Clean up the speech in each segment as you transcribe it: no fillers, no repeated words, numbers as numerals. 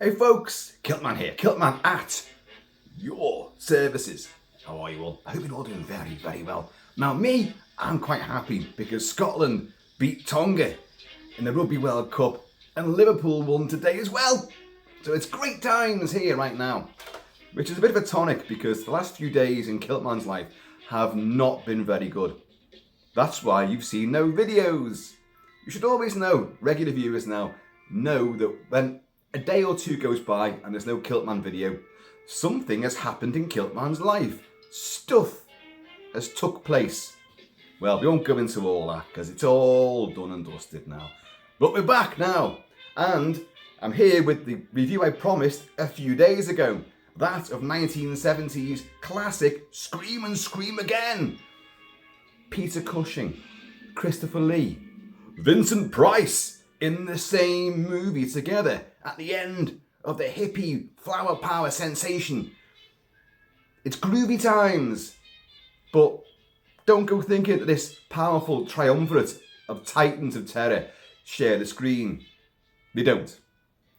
Hey folks, Kilt-Man here, Kilt-Man at your services. How are you all? I hope you're all doing very, very well. Now me, I'm quite happy because Scotland beat Tonga in the Rugby World Cup and Liverpool won today as well. So it's great times here right now, which is a bit of a tonic because the last few days in Kilt-Man's life have not been very good. That's why you've seen no videos. You should always know, regular viewers now, know that when a day or two goes by and there's no Kilt-Man video, something has happened in Kilt-Man's life. Stuff has took place. Well, we won't go into all that because it's all done and dusted now. But we're back now, and I'm here with the review I promised a few days ago. That of 1970s classic Scream and Scream Again. Peter Cushing, Christopher Lee, Vincent Price in the same movie together at the end of the hippie flower power sensation. It's groovy times, but don't go thinking that this powerful triumvirate of titans of terror share the screen. They don't.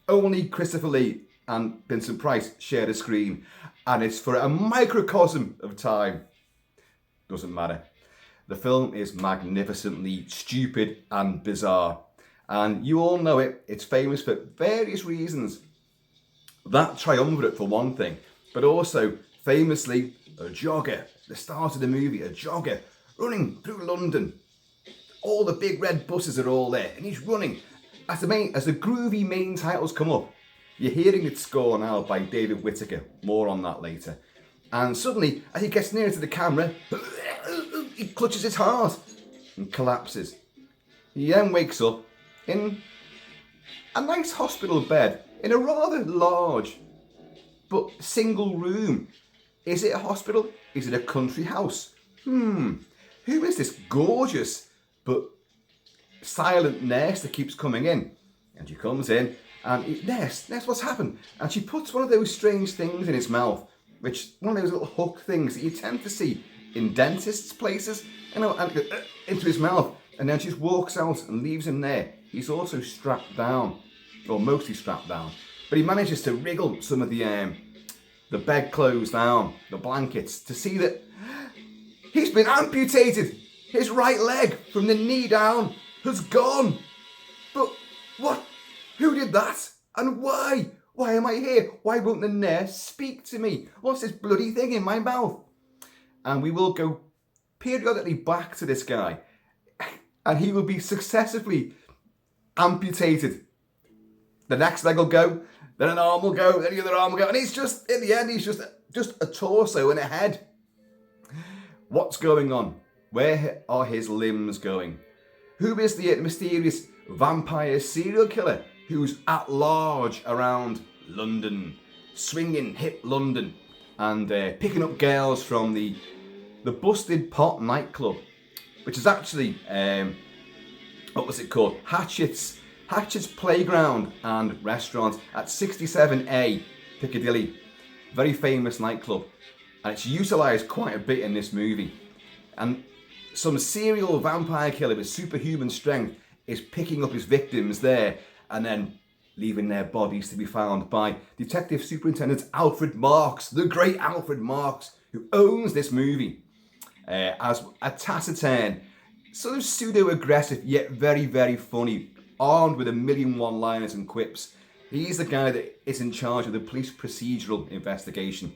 Only Christopher Lee and Vincent Price share the screen, and it's for a microcosm of time. Doesn't matter. The film is magnificently stupid and bizarre, and you all know it. It's famous for various reasons. That triumvirate for one thing, but also famously a jogger. The start of the movie, a jogger running through London. All the big red buses are all there, and he's running. As the groovy main titles come up, you're hearing it score now by David Whittaker. More on that later. And suddenly, as he gets nearer to the camera, he clutches his heart and collapses. He then wakes up in a nice hospital bed in a rather large but single room. Is it a hospital? Is it a country house? Who is this gorgeous but silent nurse that keeps coming in? And she comes in and nurse, what's happened? And she puts one of those strange things in his mouth, which one of those little hook things that you tend to see in dentists' places, and into his mouth. And then she just walks out and leaves him there. He's also strapped down, or mostly strapped down, but he manages to wriggle some of the bedclothes down, the blankets, to see that he's been amputated. His right leg from the knee down has gone. But what? Who did that? And why? Why am I here? Why won't the nurse speak to me? What's this bloody thing in my mouth? And we will go periodically back to this guy, and he will be successively amputated. The next leg will go, then an arm will go, then the other arm will go, and he's just, in the end, he's just a torso and a head. What's going on? Where are his limbs going? Who is the mysterious vampire serial killer who's at large around London, swinging hip London, and picking up girls from the Busted Pot nightclub, which is actually, what was it called? Hatchet's Playground and Restaurant at 67A Piccadilly. Very famous nightclub, and it's utilised quite a bit in this movie. And some serial vampire killer with superhuman strength is picking up his victims there and then leaving their bodies to be found by Detective Superintendent Alfred Marks, the great Alfred Marks, who owns this movie as a taciturn, sort of pseudo-aggressive yet very, very funny, armed with a million one-liners and quips. He's the guy that is in charge of the police-procedural investigation.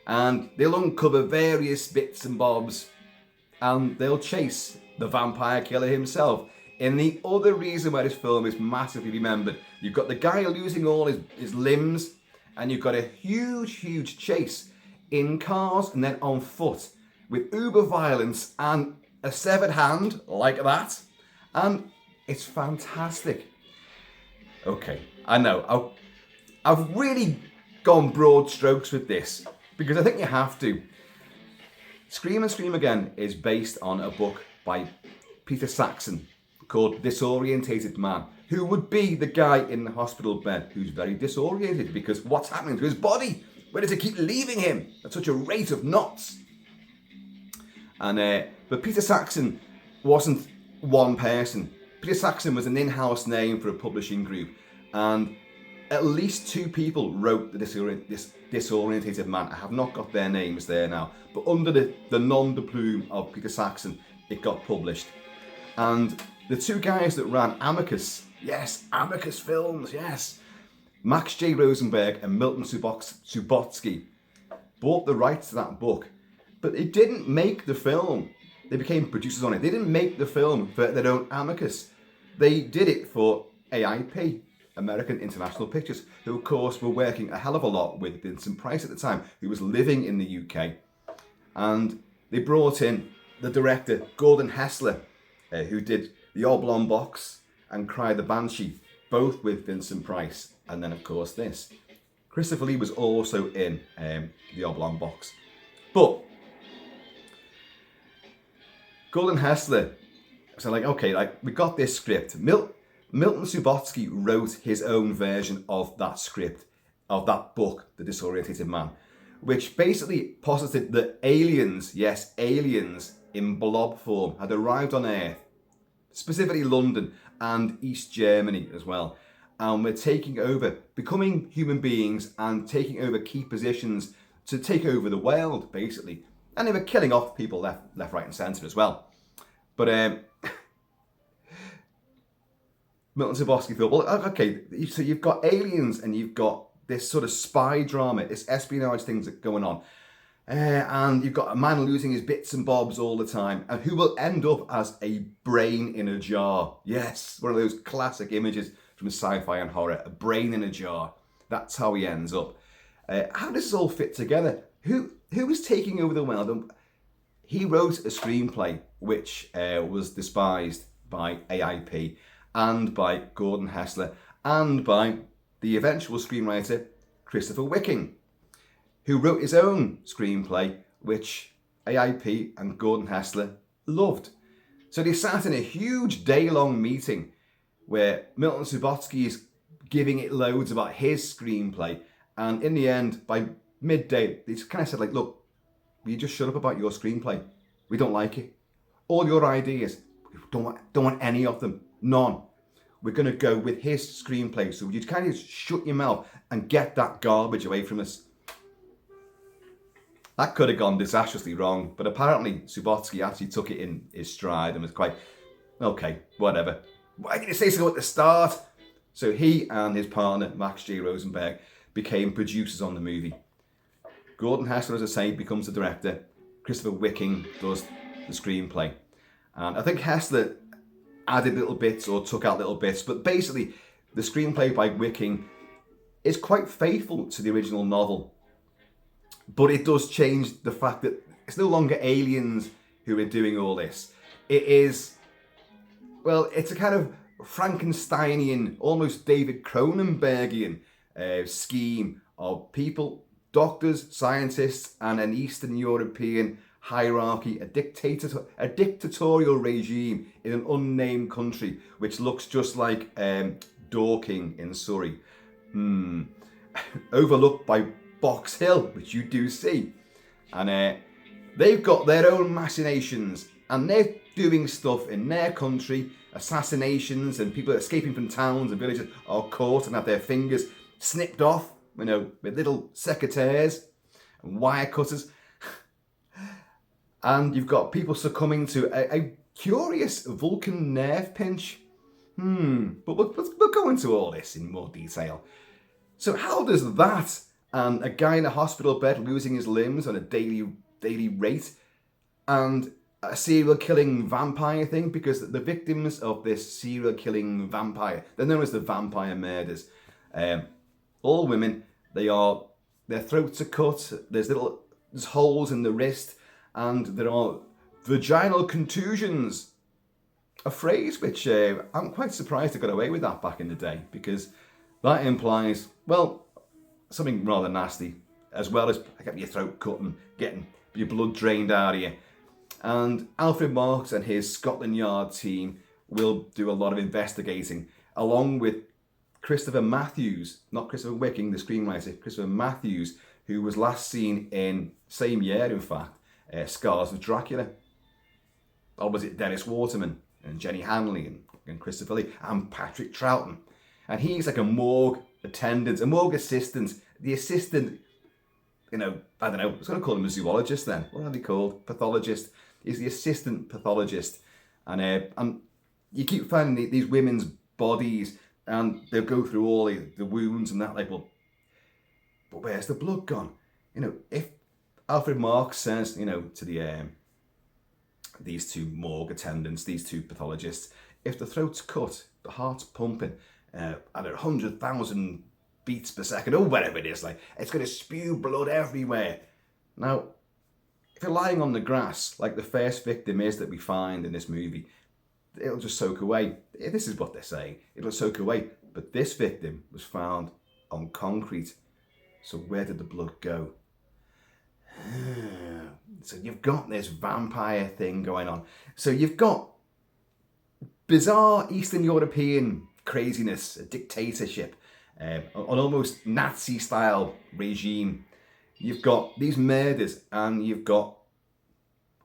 And they'll uncover various bits and bobs, and they'll chase the vampire killer himself. And the other reason why this film is massively remembered, you've got the guy losing all his limbs, and you've got a huge, huge chase in cars and then on foot with uber violence and a severed hand like that. And it's fantastic. Okay, I know, I've really gone broad strokes with this because I think you have to. Scream and Scream Again is based on a book by Peter Saxon called Disorientated Man, who would be the guy in the hospital bed who's very disoriented because what's happening to his body? Where does it keep leaving him at such a rate of knots? And but Peter Saxon wasn't one person. Peter Saxon was an in-house name for a publishing group, and at least 2 people wrote this disorientated man. I have not got their names there now, but under the nom de plume of Peter Saxon, it got published. And the 2 guys that ran Amicus, yes, Amicus Films, yes, Max J. Rosenberg and Milton Subotsky, bought the rights to that book, but they didn't make the film. They became producers on it. They didn't make the film for their own Amicus. They did it for AIP, American International Pictures, who of course were working a hell of a lot with Vincent Price at the time, who was living in the UK. And they brought in the director, Gordon Hessler, who did The Oblong Box and Cry the Banshee, both with Vincent Price. And then of course this. Christopher Lee was also in The Oblong Box. But Gordon Hessler said, like, okay, like, we got this script. Milton Subotsky wrote his own version of that script, of that book, The Disorientated Man, which basically posited that aliens, yes, aliens in blob form had arrived on Earth, specifically London and East Germany as well, and were taking over, becoming human beings and taking over key positions to take over the world, basically. And they were killing off people left, right and centre as well. But Milton Subotsky thought, well, okay, so you've got aliens and you've got this sort of spy drama, this espionage things that going on. And you've got a man losing his bits and bobs all the time, and who will end up as a brain in a jar. Yes, one of those classic images from sci-fi and horror, a brain in a jar. That's how he ends up. How does this all fit together? Who is taking over the world? He wrote a screenplay which was despised by AIP and by Gordon Hessler and by the eventual screenwriter Christopher Wicking, who wrote his own screenplay which AIP and Gordon Hessler loved. So they sat in a huge day-long meeting where Milton Subotsky is giving it loads about his screenplay, and in the end, by midday, they just kind of said, like, look, will you just shut up about your screenplay? We don't like it. All your ideas, we don't want any of them. None. We're going to go with his screenplay. So you kind of just shut your mouth and get that garbage away from us. That could have gone disastrously wrong, but apparently Subotsky actually took it in his stride and was quite, okay, whatever. Why didn't you say so at the start? So he and his partner, Max J. Rosenberg, became producers on the movie. Gordon Hessler, as I say, becomes the director. Christopher Wicking does the screenplay. And I think Hessler added little bits or took out little bits, but basically the screenplay by Wicking is quite faithful to the original novel. But it does change the fact that it's no longer aliens who are doing all this. It is, well, it's a kind of Frankensteinian, almost David Cronenbergian scheme of people, doctors, scientists, and an Eastern European hierarchy, a dictatorial regime in an unnamed country, which looks just like Dorking in Surrey. Overlooked by Box Hill, which you do see. And they've got their own machinations, and they're doing stuff in their country, assassinations, and people escaping from towns and villages are caught and have their fingers snipped off, you know, with little secateurs and wire cutters. And you've got people succumbing to a curious Vulcan nerve pinch. But we'll go into all this in more detail. So how does that and a guy in a hospital bed losing his limbs on a daily rate and a serial killing vampire thing, because the victims of this serial killing vampire, they're known as the vampire murders. All women, their throats are cut, there's holes in the wrist, and there are vaginal contusions. A phrase which I'm quite surprised they got away with that back in the day, because that implies, well, something rather nasty, as well as getting your throat cut and getting your blood drained out of you. And Alfred Marks and his Scotland Yard team will do a lot of investigating, along with Christopher Matthews, not Christopher Wicking, the screenwriter, Christopher Matthews, who was last seen in, same year in fact, Scars of Dracula. Or was it Dennis Waterman and Jenny Hanley and Christopher Lee and Patrick Troughton? And he's like a morgue attendants, a morgue assistant, the assistant, I don't know, I was going to call him a zoologist then. What are they called? Pathologist. He's the assistant pathologist. And you keep finding these women's bodies, and they'll go through all the wounds and that, like, well, but where's the blood gone? If Alfred Marks says, to these two morgue attendants, these two pathologists, if the throat's cut, the heart's pumping at 100,000 beats per second, or whatever it is, like, it's going to spew blood everywhere. Now, if you're lying on the grass, like the first victim is that we find in this movie, it'll just soak away. This is what they're saying. It'll soak away. But this victim was found on concrete. So where did the blood go? So you've got this vampire thing going on. So you've got bizarre Eastern European craziness, a dictatorship, an almost Nazi-style regime. You've got these murders, and you've got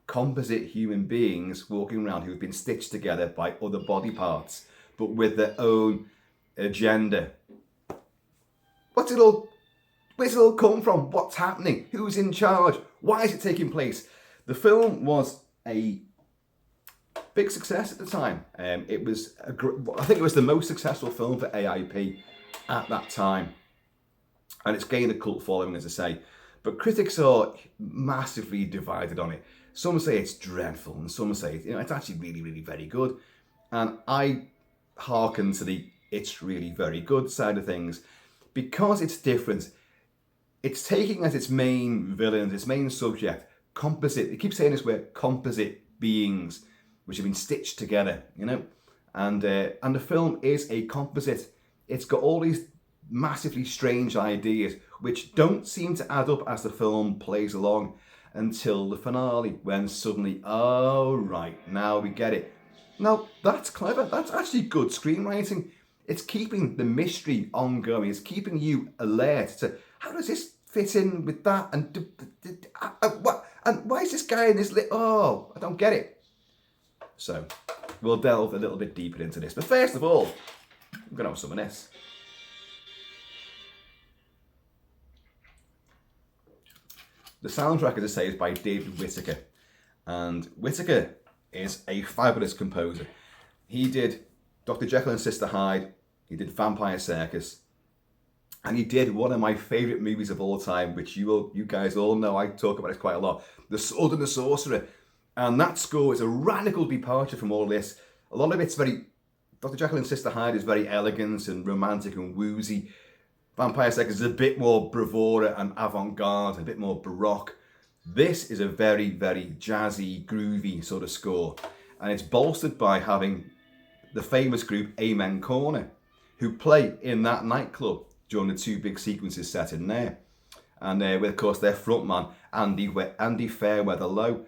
composite human beings walking around who've been stitched together by other body parts, but with their own agenda. Where's it all come from? What's happening? Who's in charge? Why is it taking place? The film was a big success at the time. I think it was the most successful film for AIP at that time, and it's gained a cult following, as I say. But critics are massively divided on it. Some say it's dreadful, and some say it's actually really, really very good. And I hearken to the "it's really very good" side of things, because it's different. It's taking as its main villains, its main subject, composite. They keep saying this word, composite beings, which have been stitched together, And the film is a composite. It's got all these massively strange ideas, which don't seem to add up as the film plays along, until the finale, when suddenly, oh right, now we get it. Now, that's clever. That's actually good screenwriting. It's keeping the mystery ongoing. It's keeping you alert to, how does this fit in with that? And what? And why is this guy in this I don't get it. So, we'll delve a little bit deeper into this. But first of all, I'm going to have some of this. The soundtrack, as I say, is by David Whittaker. And Whittaker is a fabulous composer. He did Dr. Jekyll and Sister Hyde. He did Vampire Circus. And he did one of my favourite movies of all time, which you guys all know. I talk about it quite a lot. The Sword and the Sorcerer. And that score is a radical departure from all this. A lot of it's Dr. Jekyll and Sister Hyde is very elegant and romantic and woozy. Vampire Circus is a bit more bravura and avant-garde, a bit more baroque. This is a very, very jazzy, groovy sort of score. And it's bolstered by having the famous group Amen Corner, who play in that nightclub during the two big sequences set in there. And with, of course, their frontman, Andy Fairweather Low.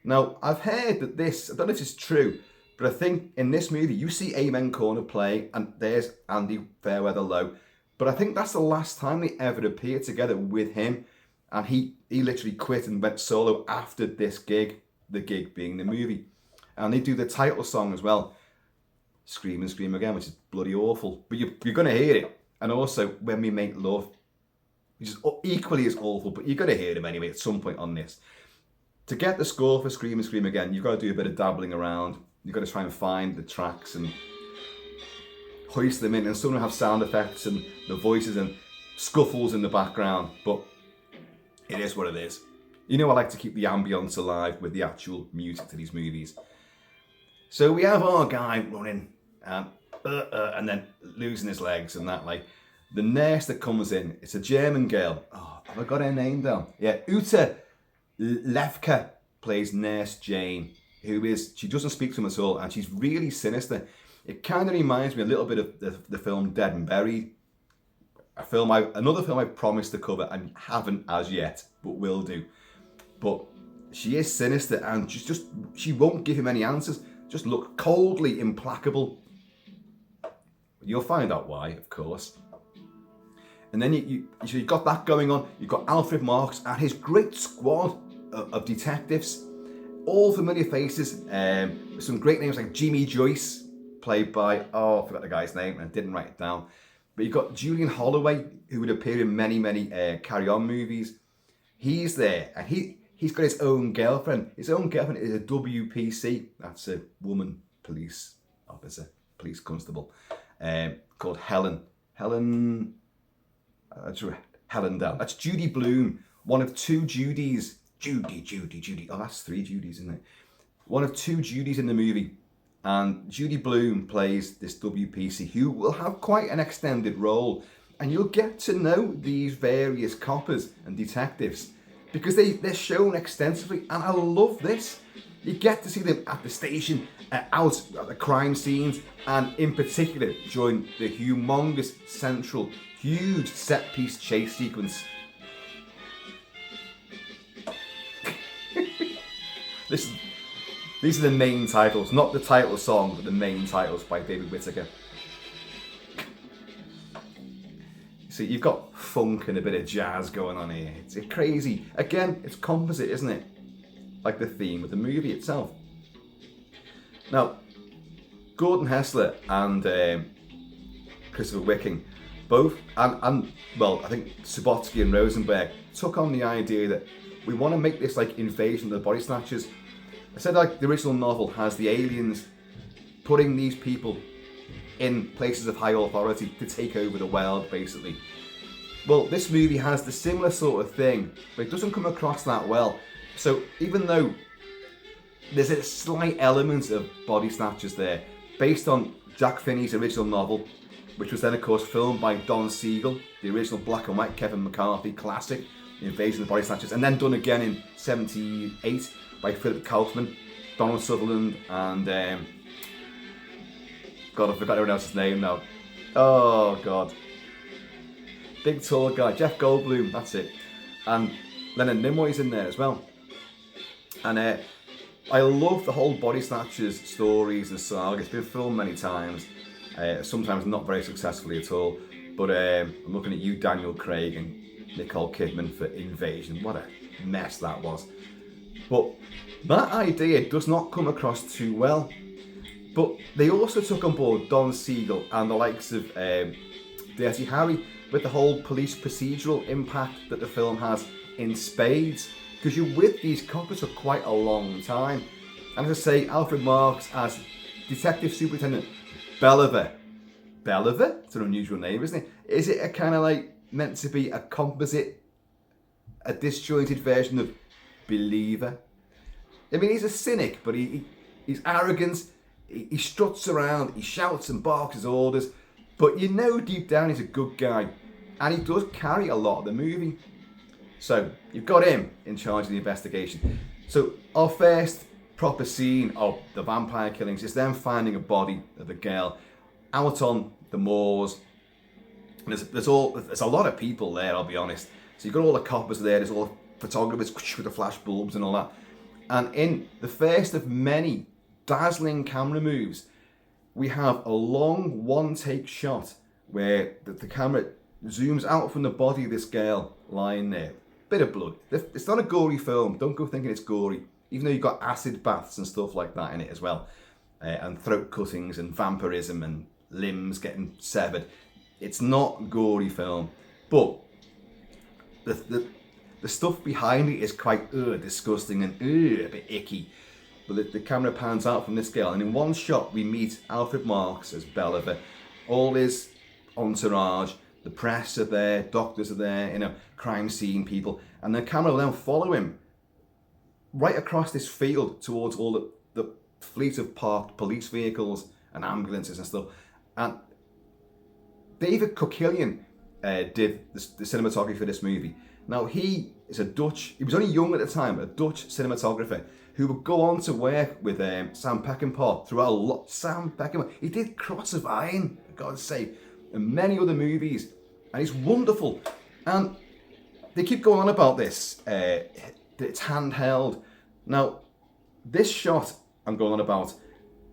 Now, I've heard that I don't know if it's true, but I think in this movie, you see Amen Corner play, and there's Andy Fairweather Low. But I think that's the last time they ever appeared together with him. And he literally quit and went solo after this gig, the gig being the movie. And they do the title song as well, Scream and Scream Again, which is bloody awful. But you're going to hear it. And also, When We Make Love, which is equally as awful, but you're going to hear them anyway at some point on this. To get the score for Scream and Scream Again, you've got to do a bit of dabbling around. You've got to try and find the tracks and hoist them in, and some will have sound effects and the voices and scuffles in the background, but it is what it is. I like to keep the ambience alive with the actual music to these movies. So we have our guy running and then losing his legs and that, like. The nurse that comes in, it's a German girl. Oh, have I got her name down? Yeah, Ute Levka plays Nurse Jane, she doesn't speak to him at all, and she's really sinister. It kind of reminds me a little bit of the film Dead and Buried, another film I promised to cover and haven't as yet, but will do. But she is sinister, and she won't give him any answers. Just look coldly implacable. You'll find out why, of course. And then you've got that going on. You've got Alfred Marks and his great squad of detectives, all familiar faces. Some great names like Jimmy Joyce, played by, I forgot the guy's name and didn't write it down. But you've got Julian Holloway, who would appear in many, many Carry On movies. He's there, and he's got his own girlfriend. His own girlfriend is a WPC, that's a woman police officer, police constable, called Helen. Helen Dell. That's Judy Bloom, one of two Judys. Judy. Oh, that's three Judys, isn't it? One of two Judys in the movie. And Judy Bloom plays this WPC who will have quite an extended role. And you'll get to know these various coppers and detectives because they're shown extensively. And I love this. You get to see them at the station, out at the crime scenes, and in particular during the humongous central, huge set-piece chase sequence. These are the main titles, not the title song, but the main titles by David Whittaker. So you've got funk and a bit of jazz going on here. It's crazy. Again, it's composite, isn't it? Like the theme of the movie itself. Now, Gordon Hessler and Christopher Wicking both, and well, I think Subotsky and Rosenberg took on the idea that we want to make this like Invasion of the Body Snatchers. I said like the original novel has the aliens putting these people in places of high authority to take over the world, basically. Well, this movie has the similar sort of thing, but it doesn't come across that well. So even though there's a slight element of Body Snatchers there, based on Jack Finney's original novel, which was then of course filmed by Don Siegel, the original black and white Kevin McCarthy classic, The Invasion of the Body Snatchers, and then done again in '78 by Philip Kaufman, Donald Sutherland, and God, I forgot everyone else's name now. Oh God, big tall guy, Jeff Goldblum, that's it, and Leonard Nimoy's in there as well. And I love the whole Body Snatchers stories and saga. It's been filmed many times, sometimes not very successfully at all. But I'm looking at you, Daniel Craig and Nicole Kidman, for Invasion. What a mess that was. But that idea does not come across too well. But they also took on board Don Siegel and the likes of Dirty Harry with the whole police procedural impact that the film has in spades. Because you're with these coppers for quite a long time. And as I say, Alfred Marks as Detective Superintendent Belliver. Belliver? It's an unusual name, isn't it? Is it a kind of like meant to be a composite, a disjointed version of Believer? I mean, he's a cynic, but he's arrogant. He struts around, he shouts and barks his orders, but you know deep down he's a good guy. And he does carry a lot of the movie. So you've got him in charge of the investigation. So our first proper scene of the vampire killings is them finding a body of a girl out on the moors. And there's a lot of people there, I'll be honest. So you've got all the coppers there, there's all the photographers with the flash bulbs and all that. And in the first of many dazzling camera moves, we have a long one-take shot where the camera zooms out from the body of this girl lying there. Bit of blood. It's not a gory film. Don't go thinking it's gory. Even though you've got acid baths and stuff like that in it as well. And throat cuttings and vampirism and limbs getting severed. It's not a gory film. But the stuff behind it is quite disgusting and a bit icky. But the camera pans out from this girl, and in one shot we meet Alfred Marks as Belliver, all his entourage, the press are there, doctors are there, crime scene people, and the camera will then follow him right across this field towards all the fleet of parked police vehicles and ambulances and stuff. And David Kokilian did the cinematography for this movie. Now he was only young at the time, a Dutch cinematographer who would go on to work with Sam Peckinpah throughout a lot. Sam Peckinpah, he did Cross of Iron, for God's sake, and many other movies, and he's wonderful. And they keep going on about this, that it's handheld. Now, this shot I'm going on about,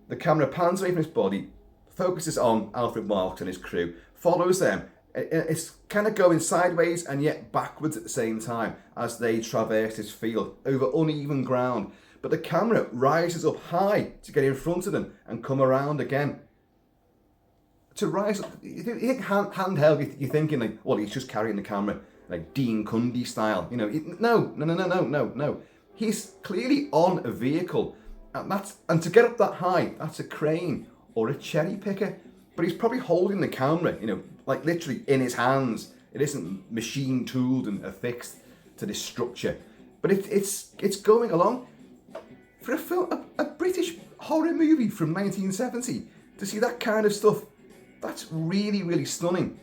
the camera pans away from his body, focuses on Alfred Marks and his crew, follows them. It's kind of going sideways and yet backwards at the same time as they traverse this field over uneven ground. But the camera rises up high to get in front of them and come around again. to rise up. You think handheld, you're thinking like, well, he's just carrying the camera like Dean Cundy style. You know, no. He's clearly on a vehicle, and to get up that high, that's a crane or a cherry picker. But he's probably holding the camera, you know, like literally in his hands. It isn't machine tooled and affixed to this structure. But it's going along. For a film, a British horror movie from 1970, to see that kind of stuff, that's really, really stunning.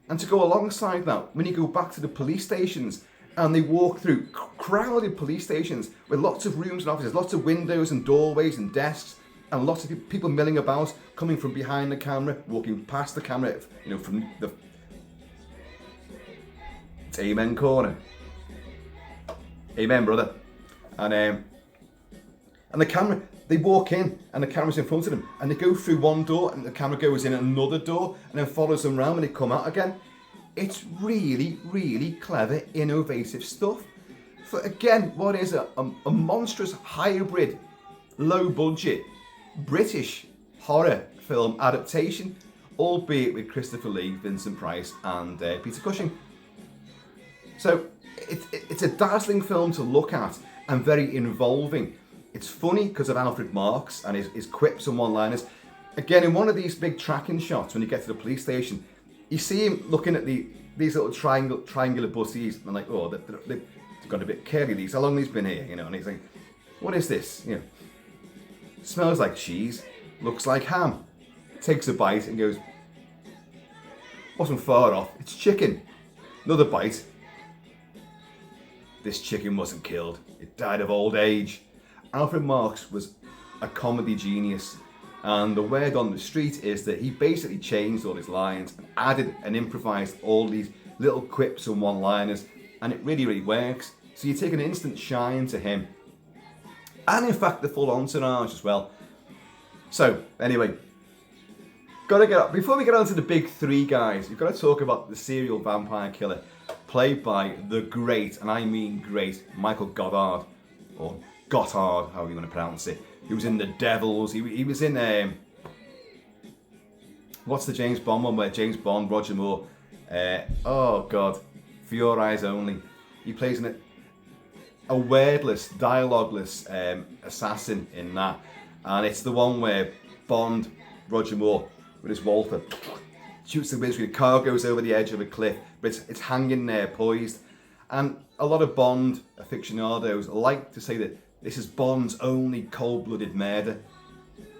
And to go alongside that, when you go back to the police stations and they walk through crowded police stations with lots of rooms and offices, lots of windows and doorways and desks, and lots of people milling about, coming from behind the camera, walking past the camera, you know, from the... It's Amen corner. Amen, brother. And the camera, they walk in and the camera's in front of them and they go through one door and the camera goes in another door and then follows them around when they come out again. It's really, really clever, innovative stuff. For again, what is a monstrous hybrid, low budget, British horror film adaptation, albeit with Christopher Lee, Vincent Price and Peter Cushing. So it's a dazzling film to look at and very involving. It's funny because of Alfred Marks and his quips and one-liners. Again, in one of these big tracking shots, when you get to the police station, you see him looking at these little triangular buses, and like, oh, they've got a bit curly, these. How long these been here? You know, and he's like, what is this? You know, smells like cheese, looks like ham. Takes a bite and goes, wasn't far off. It's chicken. Another bite. This chicken wasn't killed. It died of old age. Alfred Marks was a comedy genius, and the word on the street is that he basically changed all his lines and added and improvised all these little quips and one-liners, and it really, really works. So you take an instant shine to him, and in fact the full entourage as well. So anyway, gotta get up. Before we get on to the big three, guys, we've got to talk about the serial vampire killer played by the great, and I mean great, Michael Goddard, or Gothard, however you want to pronounce it. He was in The Devils. He was in what's the James Bond one where James Bond, Roger Moore, oh god, For Your Eyes Only. He plays a wordless, dialogueless assassin in that, and it's the one where Bond, Roger Moore, with his Walther, shoots the wizard. The car goes over the edge of a cliff, but it's hanging there poised. And a lot of Bond aficionados like to say that this is Bond's only cold-blooded murder.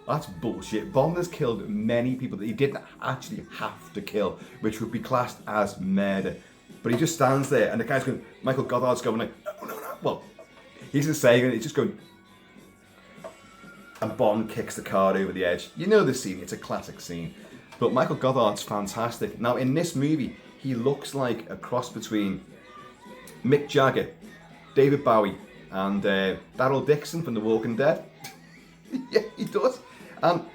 That's bullshit. Bond has killed many people that he didn't actually have to kill, which would be classed as murder. But he just stands there, and the guy's going, Michael Goddard's going like, no. Well, he's just saying it, he's just going, and Bond kicks the car over the edge. You know the scene, it's a classic scene. But Michael Goddard's fantastic. Now, in this movie, he looks like a cross between Mick Jagger, David Bowie, and Daryl Dixon from The Walking Dead. Yeah, he does. And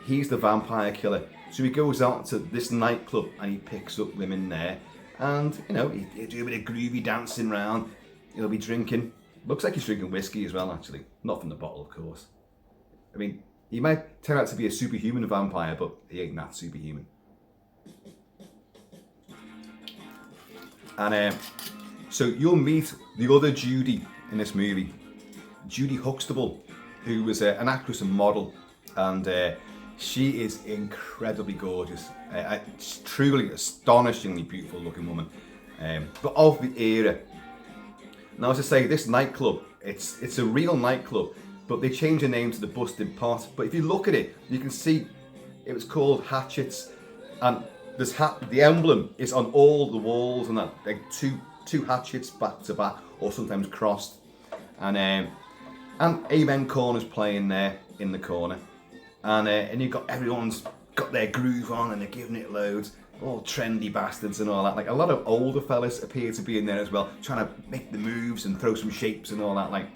he's the vampire killer. So he goes out to this nightclub and he picks up women there. And, you know, he'll do a bit of groovy dancing around. He'll be drinking. Looks like he's drinking whiskey as well, actually. Not from the bottle, of course. I mean, he might turn out to be a superhuman vampire, but he ain't that superhuman. And so you'll meet the other Judy in this movie, Judy Huxtable, who was an actress and model, and she is incredibly gorgeous. Truly astonishingly beautiful looking woman, but of the era. Now, as I say, this nightclub, it's a real nightclub, but they changed the name to the Busted Pot. But if you look at it, you can see it was called Hatchets, and the emblem is on all the walls, and that like two hatchets back to back, or sometimes crossed. And Amen Corner's playing there in the corner, and you've got everyone's got their groove on and they're giving it loads. All trendy bastards and all that. Like a lot of older fellas appear to be in there as well, trying to make the moves and throw some shapes and all that. Like,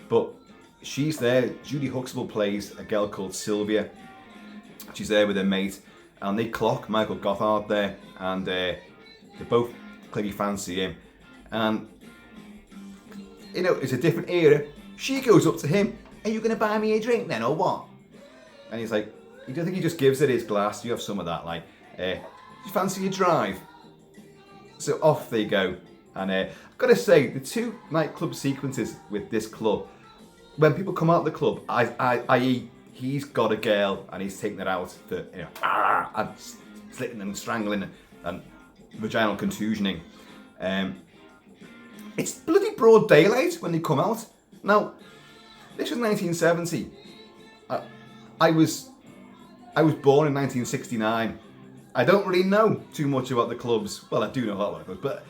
but she's there. Judy Huxtable plays a girl called Sylvia. She's there with her mate, and they clock Michael Gothard there, and they both clearly fancy him. And you know, it's a different era. She goes up to him, "Are you going to buy me a drink then, or what?" And he's like, you don't think he just gives it his glass. You have some of that, like, you fancy a drive? So off they go. And I've got to say, the 2 nightclub sequences with this club, when people come out of the club, i.e. he's got a girl and he's taking it out for, and slitting and strangling and vaginal contusioning. It's bloody broad daylight when they come out. Now, this was 1970. I was born in 1969. I don't really know too much about the clubs. Well, I do know a lot about clubs, but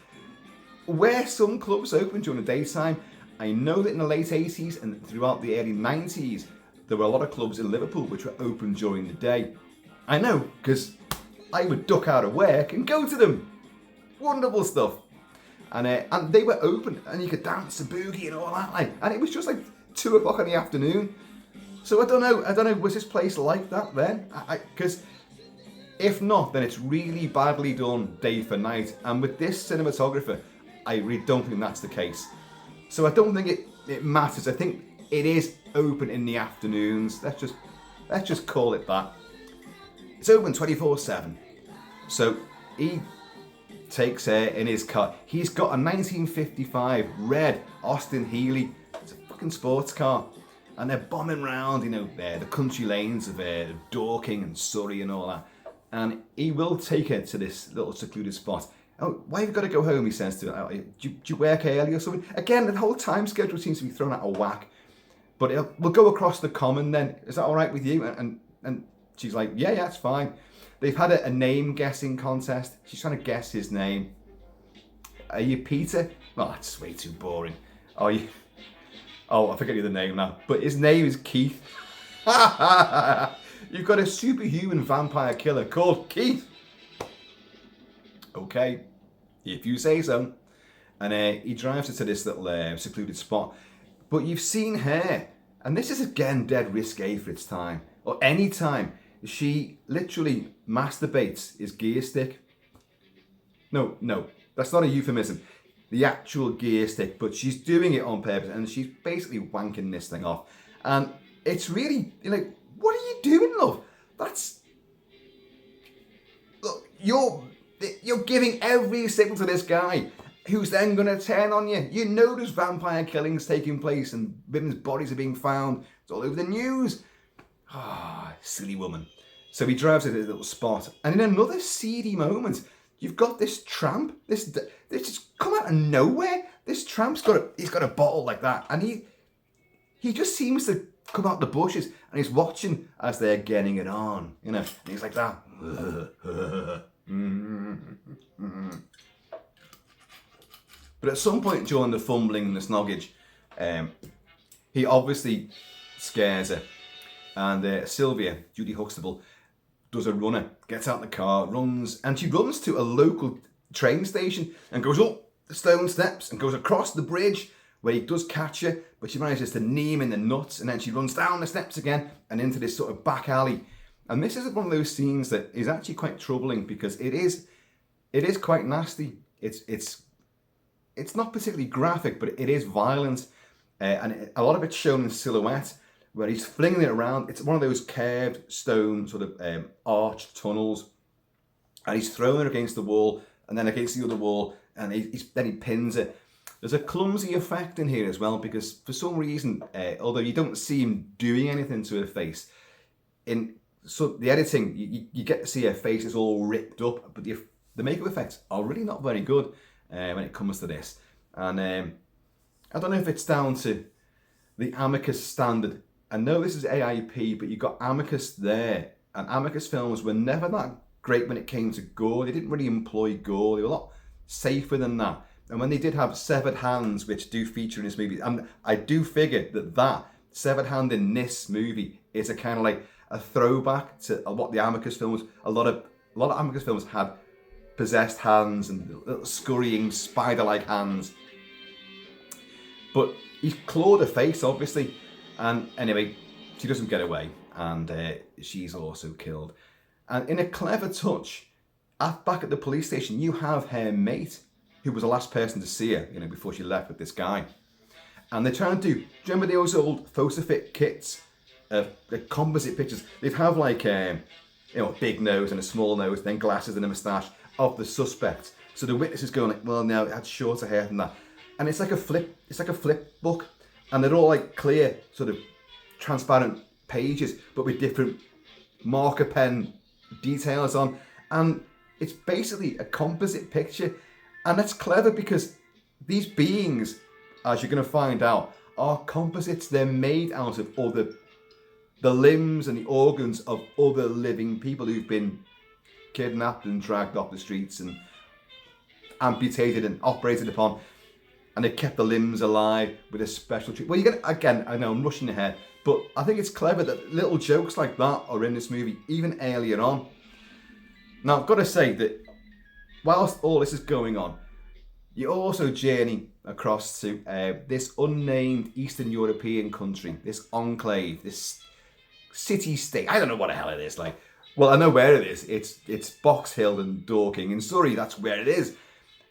where some clubs open during the daytime, I know that in the late 80s and throughout the early 90s, there were a lot of clubs in Liverpool which were open during the day. I know, because I would duck out of work and go to them. Wonderful stuff. And they were open, and you could dance and boogie and all that, like, and it was just like 2 o'clock in the afternoon. So I don't know, was this place like that then? Because if not, then it's really badly done day for night. And with this cinematographer, I really don't think that's the case. So I don't think it matters. I think it is open in the afternoons. Let's just call it that. It's open 24/7. So he takes her in his car. He's got a 1955 red Austin Healey. It's a fucking sports car. And they're bombing round, the country lanes of Dorking and Surrey and all that. And he will take her to this little secluded spot. Oh, why have you got to go home, he says to her. Do you work early or something? Again, the whole time schedule seems to be thrown out of whack. But we'll go across the common then. Is that all right with you? And she's like, yeah, it's fine. They've had a name guessing contest. She's trying to guess his name. Are you Peter? Oh, that's way too boring. Oh, I forget the name now. But his name is Keith. You've got a superhuman vampire killer called Keith. Okay, if you say so. And he drives her to this little secluded spot. But you've seen her, and this is again dead risque for its time, or any time. She literally masturbates his gear stick. No, that's not a euphemism. The actual gear stick, but she's doing it on purpose, and she's basically wanking this thing off. And it's really, what are you doing, love? Look, you're giving every signal to this guy, who's then going to turn on you. You know there's vampire killings taking place and women's bodies are being found. It's all over the news. Silly woman. So he drives her to this little spot, and in another seedy moment, you've got this tramp. This just come out of nowhere. This tramp's got a bottle like that, and he just seems to come out the bushes, and he's watching as they're getting it on, and he's like that. But at some point during the fumbling and the snoggage, he obviously scares her. And Sylvia, Judy Huxtable, does a runner, gets out of the car, runs, and she runs to a local train station and goes up the stone steps and goes across the bridge where he does catch her, but she manages to knee him in the nuts, and then she runs down the steps again and into this sort of back alley. And this is one of those scenes that is actually quite troubling because it is quite nasty. It's not particularly graphic, but it is violent, and a lot of it's shown in silhouette, where he's flinging it around. It's one of those curved stone sort of arched tunnels, and he's throwing her against the wall and then against the other wall, and then he pins it. There's a clumsy effect in here as well, because for some reason, although you don't see him doing anything to her face, so the editing, you get to see her face is all ripped up, but the makeup effects are really not very good when it comes to this. And I don't know if it's down to the Amicus standard. I know this is AIP, but you got Amicus there, and Amicus films were never that great when it came to gore. They didn't really employ gore. They were a lot safer than that. And when they did have severed hands, which do feature in this movie, and I do figure that severed hand in this movie is a kind of like a throwback to what the Amicus films. A lot of Amicus films had possessed hands and little scurrying spider-like hands. But he clawed her face, obviously. And anyway, she doesn't get away, and she's also killed. And in a clever touch, back at the police station, you have her mate, who was the last person to see her, before she left with this guy. And they're trying to do you remember those old Fosifit kits composite pictures. They'd have like a big nose and a small nose, then glasses and a moustache of the suspect. So the witness is going like, well, no, it had shorter hair than that. And it's like a flip book, and they're all like clear, sort of transparent pages, but with different marker pen details on. And it's basically a composite picture. And that's clever because these beings, as you're going to find out, are composites. They're made out of the limbs and the organs of other living people who've been kidnapped and dragged off the streets and amputated and operated upon, and they kept the limbs alive with a special treatment. Well, you're gonna, again, I know I'm rushing ahead, but I think it's clever that little jokes like that are in this movie, even earlier on. Now, I've got to say that whilst all this is going on, you also journey across to this unnamed Eastern European country, this enclave, this city-state. I don't know what the hell it is. Like, well, I know where it is. It's Box Hill and Dorking in Surrey. That's where it is.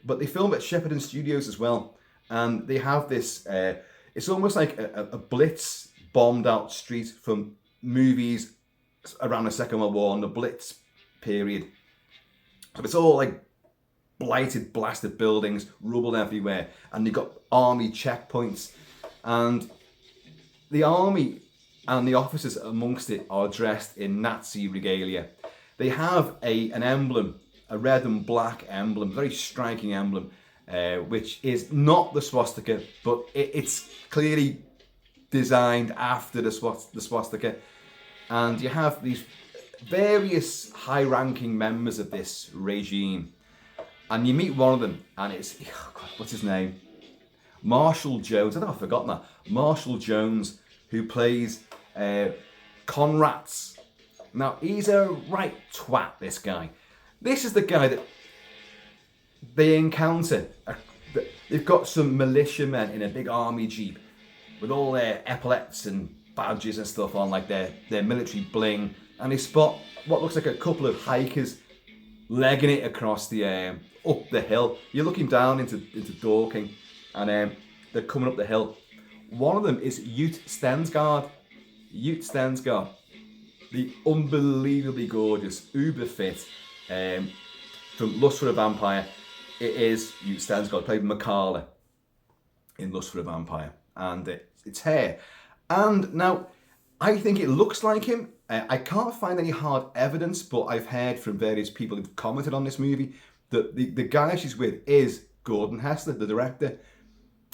But they film at Shepperton Studios as well, and they have this. It's almost like a Blitz bombed out street from movies around the Second World War and the Blitz period. So it's all like blighted, blasted buildings, rubble everywhere, and you've got army checkpoints, and the army and the officers amongst it are dressed in Nazi regalia. They have an emblem, a red and black emblem, very striking emblem, which is not the swastika, but it's clearly designed after the swastika. And you have these various high-ranking members of this regime, and you meet one of them, and it's, oh God, what's his name? Marshall Jones. I know I've forgotten that. Marshall Jones, who plays Conratz. Now, he's a right twat, this guy. This is the guy that they encounter. They've got some militiamen in a big army jeep with all their epaulets and badges and stuff on, like their military bling, and they spot what looks like a couple of hikers legging it across the up the hill. You're looking down into Dorking, and they're coming up the hill. One of them is Ute Stensgaard, the unbelievably gorgeous, uber fit, from Lust for a Vampire. It is Ute Stensgaard, played Makala in Lust for a Vampire, and it's hair. And now, I think it looks like him. I can't find any hard evidence, but I've heard from various people who've commented on this movie that the guy she's with is Gordon Hessler, the director.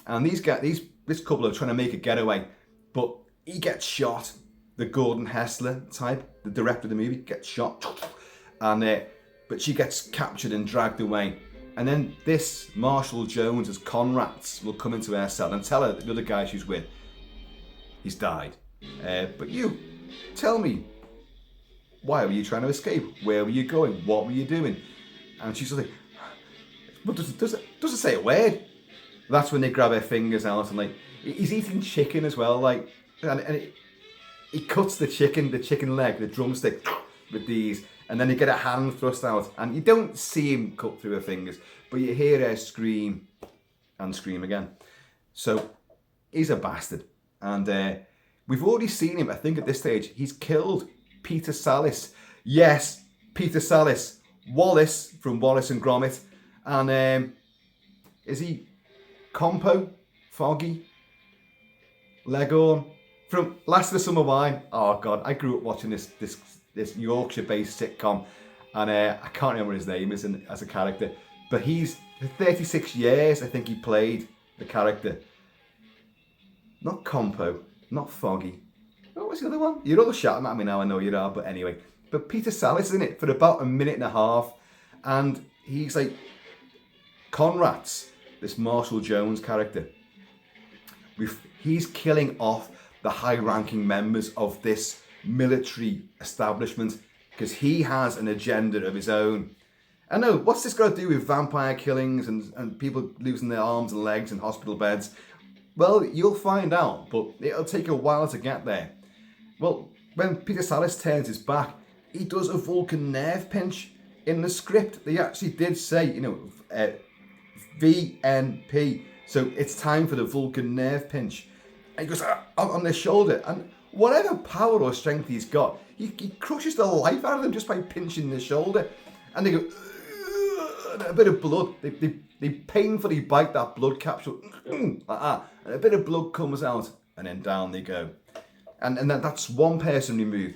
And this couple are trying to make a getaway, but he gets shot. The Gordon Hessler type, the director of the movie, gets shot, and but she gets captured and dragged away. And then this Marshall Jones as Conratz will come into her cell and tell her that the other guy she's with, he's died. But you, tell me, why were you trying to escape? Where were you going? What were you doing? And she's like, but doesn't say a word. That's when they grab her fingers out, and like, he's eating chicken as well, like, and he cuts the chicken leg, the drumstick, with these, and then you get a hand thrust out, and you don't see him cut through her fingers, but you hear her scream and scream again. So he's a bastard, and we've already seen him. I think at this stage he's killed Peter Sallis. Yes, Peter Sallis, Wallace from Wallace and Gromit, and is he Compo, Foggy, Leghorn from Last of the Summer Wine? Oh God, I grew up watching this Yorkshire-based sitcom, and I can't remember his name as a character, but he's for 36 years I think he played the character. Not Compo, not Foggy. What was the other one? You're all shouting at me now, I know you are, but anyway. But Peter Sallis is in it for about a minute and a half, and he's like Conratz, this Marshall Jones character. He's killing off the high-ranking members of this military establishment because he has an agenda of his own. I know, what's this got to do with vampire killings and people losing their arms and legs in hospital beds? Well, you'll find out, but it'll take a while to get there. Well, when Peter Sallis turns his back, he does a Vulcan nerve pinch. In the script, they actually did say, VNP. So it's time for the Vulcan nerve pinch. And he goes on their shoulder. And whatever power or strength he's got, he crushes the life out of them just by pinching the shoulder. And they go, and a bit of blood. They painfully bite that blood capsule, like that. And a bit of blood comes out, and then down they go. And that's one person removed.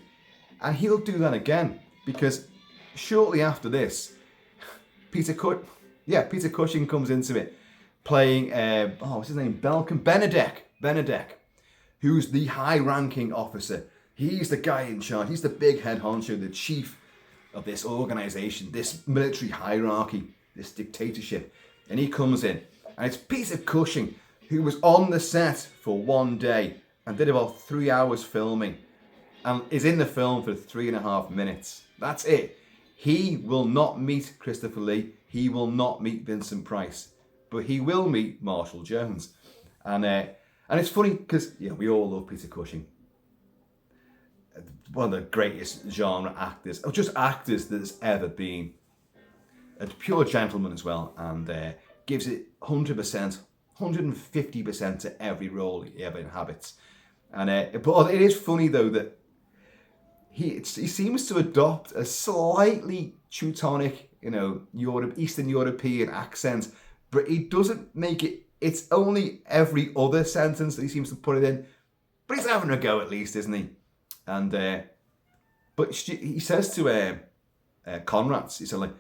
And he'll do that again, because shortly after this, Peter Cushing comes into it, playing, what's his name? Benedek, who's the high-ranking officer. He's the guy in charge. He's the big head honcho, the chief of this organization, this military hierarchy, this dictatorship. And he comes in, and it's Peter Cushing, who was on the set for one day and did about 3 hours filming, and is in the film for 3.5 minutes. That's it. He will not meet Christopher Lee. He will not meet Vincent Price, but he will meet Marshall Jones. And it's funny because we all love Peter Cushing. One of the greatest genre actors, or just actors there's ever been. A pure gentleman as well, and gives it 100%, 150% to every role he ever inhabits. And but it is funny though that he seems to adopt a slightly Teutonic, Eastern European accent, but he doesn't make it. It's only every other sentence that he seems to put it in. But he's having a go at least, isn't he? And but he says to Conrads, he said like,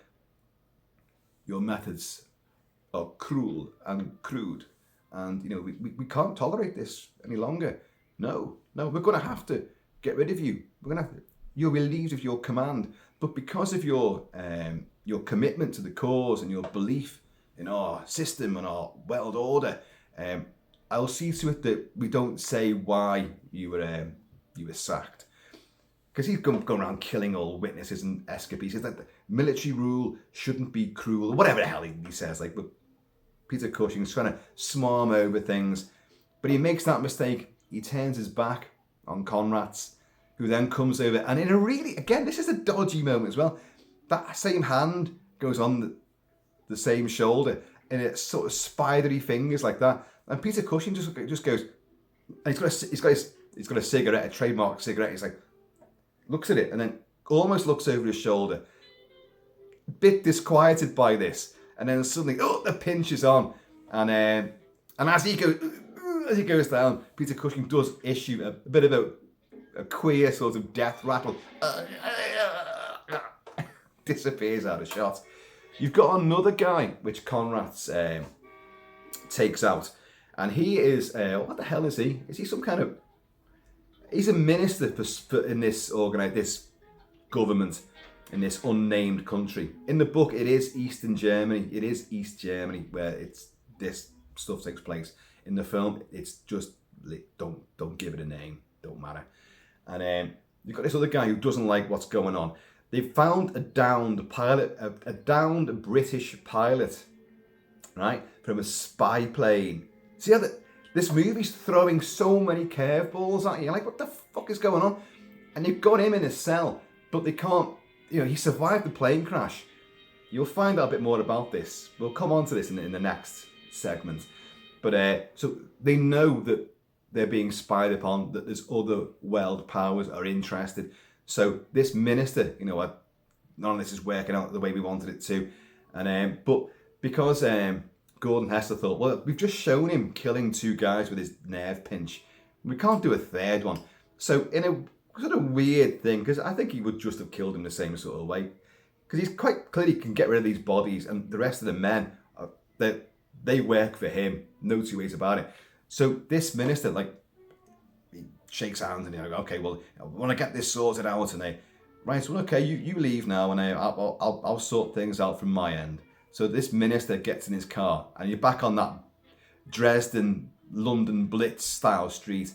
"Your methods are cruel and crude, and we can't tolerate this any longer. No, we're going to have to get rid of you. You're relieved of your command, but because of your commitment to the cause and your belief in our system and our world order, I'll see to it that we don't say why you were sacked." Because he's going around killing all witnesses and escapees. He says that the military rule shouldn't be cruel, whatever the hell he says. But Peter Cushing's trying to smarm over things, but he makes that mistake. He turns his back on Conrads, who then comes over, and in a really, again, this is a dodgy moment as well. That same hand goes on the same shoulder, and it's sort of spidery fingers like that. And Peter Cushing just goes, and he's got a cigarette, a trademark cigarette. He's like, looks at it, and then almost looks over his shoulder, a bit disquieted by this, and then suddenly, the pinch is on, and as he goes down, Peter Cushing does issue a bit of a queer sort of death rattle, disappears out of shot. You've got another guy which Conrads takes out, and he is what the hell is he? Is he some kind of? He's a minister in this this government in this unnamed country. In the book, it is Eastern Germany. It is East Germany where this stuff takes place. In the film, it's just don't give it a name. Don't matter. And you've got this other guy who doesn't like what's going on. They found a downed pilot, a downed British pilot, right, from a spy plane. See how this movie's throwing so many curveballs at you. You're like, what the fuck is going on? And you've got him in a cell, but they can't, he survived the plane crash. You'll find out a bit more about this. We'll come on to this in the next segment. But so they know that they're being spied upon, that there's other world powers are interested. So this minister, none of this is working out the way we wanted it to. And but because Gordon Hester thought, well, we've just shown him killing 2 guys with his nerve pinch. We can't do a third one. So in a sort of weird thing, because I think he would just have killed him the same sort of way. Because he's quite clearly can get rid of these bodies, and the rest of the men, they work for him. No two ways about it. So this minister, he shakes hands and he's like, okay, well, I want to get this sorted out. And right, well, okay, you leave now, and I'll sort things out from my end. So this minister gets in his car, and you're back on that Dresden, London Blitz style street,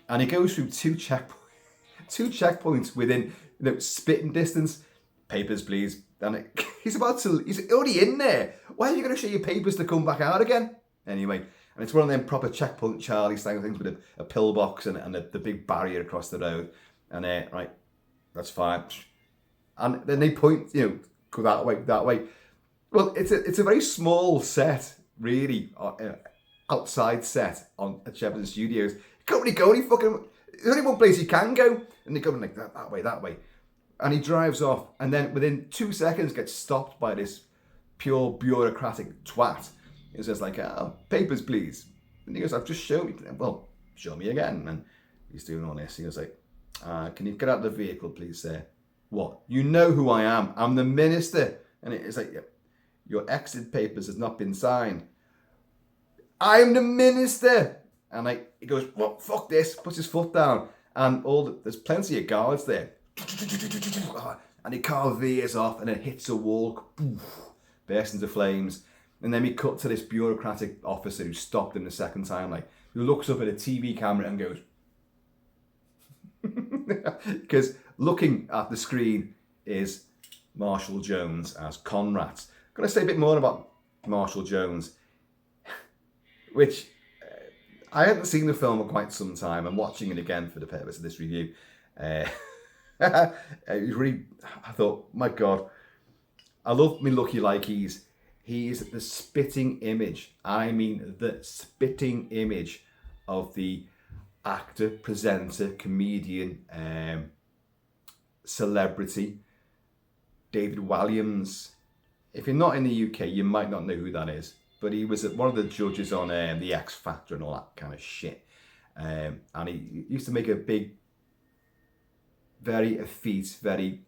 and he goes through two checkpoints within spitting distance. Papers, please. And he's already in there. Why are you going to show your papers to come back out again? Anyway, and it's one of them proper checkpoint Charlie style things with a pillbox and the big barrier across the road. And right, that's fine. And then they point, go that way. Well, it's a very small set, really, outside set at Shepperton Studios. You can't really go any fucking. there's only one place he can go. And they're going like that way. And he drives off, and then within 2 seconds gets stopped by this pure bureaucratic twat. He says like, papers please. And he goes, I've just shown you. Well, show me again. And he's doing all this. He goes like, can you get out of the vehicle please, sir? What? You know who I am. I'm the minister. And it's like, your exit papers has not been signed. I'm the minister. And like, he goes, well, fuck this. Puts his foot down. And there's plenty of guards there. And the car veers off and then hits a wall, bursts into flames. And then we cut to this bureaucratic officer who stopped him the second time, like, who looks up at a TV camera and goes, because looking at the screen is Marshall Jones as Conrad. I'm going to say a bit more about Marshall Jones, which I hadn't seen the film for quite some time. I'm watching it again for the purpose of this review. It was really, I thought, my God, I love me Lucky Like he's the spitting image. I mean, the spitting image of the actor, presenter, comedian, celebrity, David Walliams. If you're not in the UK, you might not know who that is, but he was one of the judges on the X Factor and all that kind of shit. And he used to make a big, very effete, very,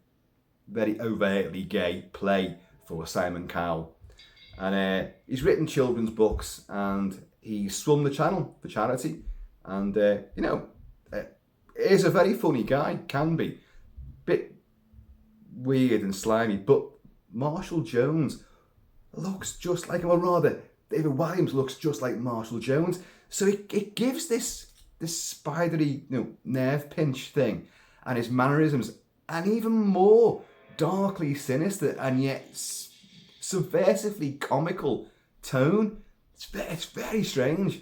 very overtly gay play for Simon Cowell. And he's written children's books, and he swum the channel for charity. And, is a very funny guy, can be. Bit weird and slimy, but Marshall Jones looks just like him, or rather, David Walliams looks just like Marshall Jones. So it gives this spidery, nerve pinch thing, and his mannerisms, an even more darkly sinister and yet subversively comical tone. It's very strange.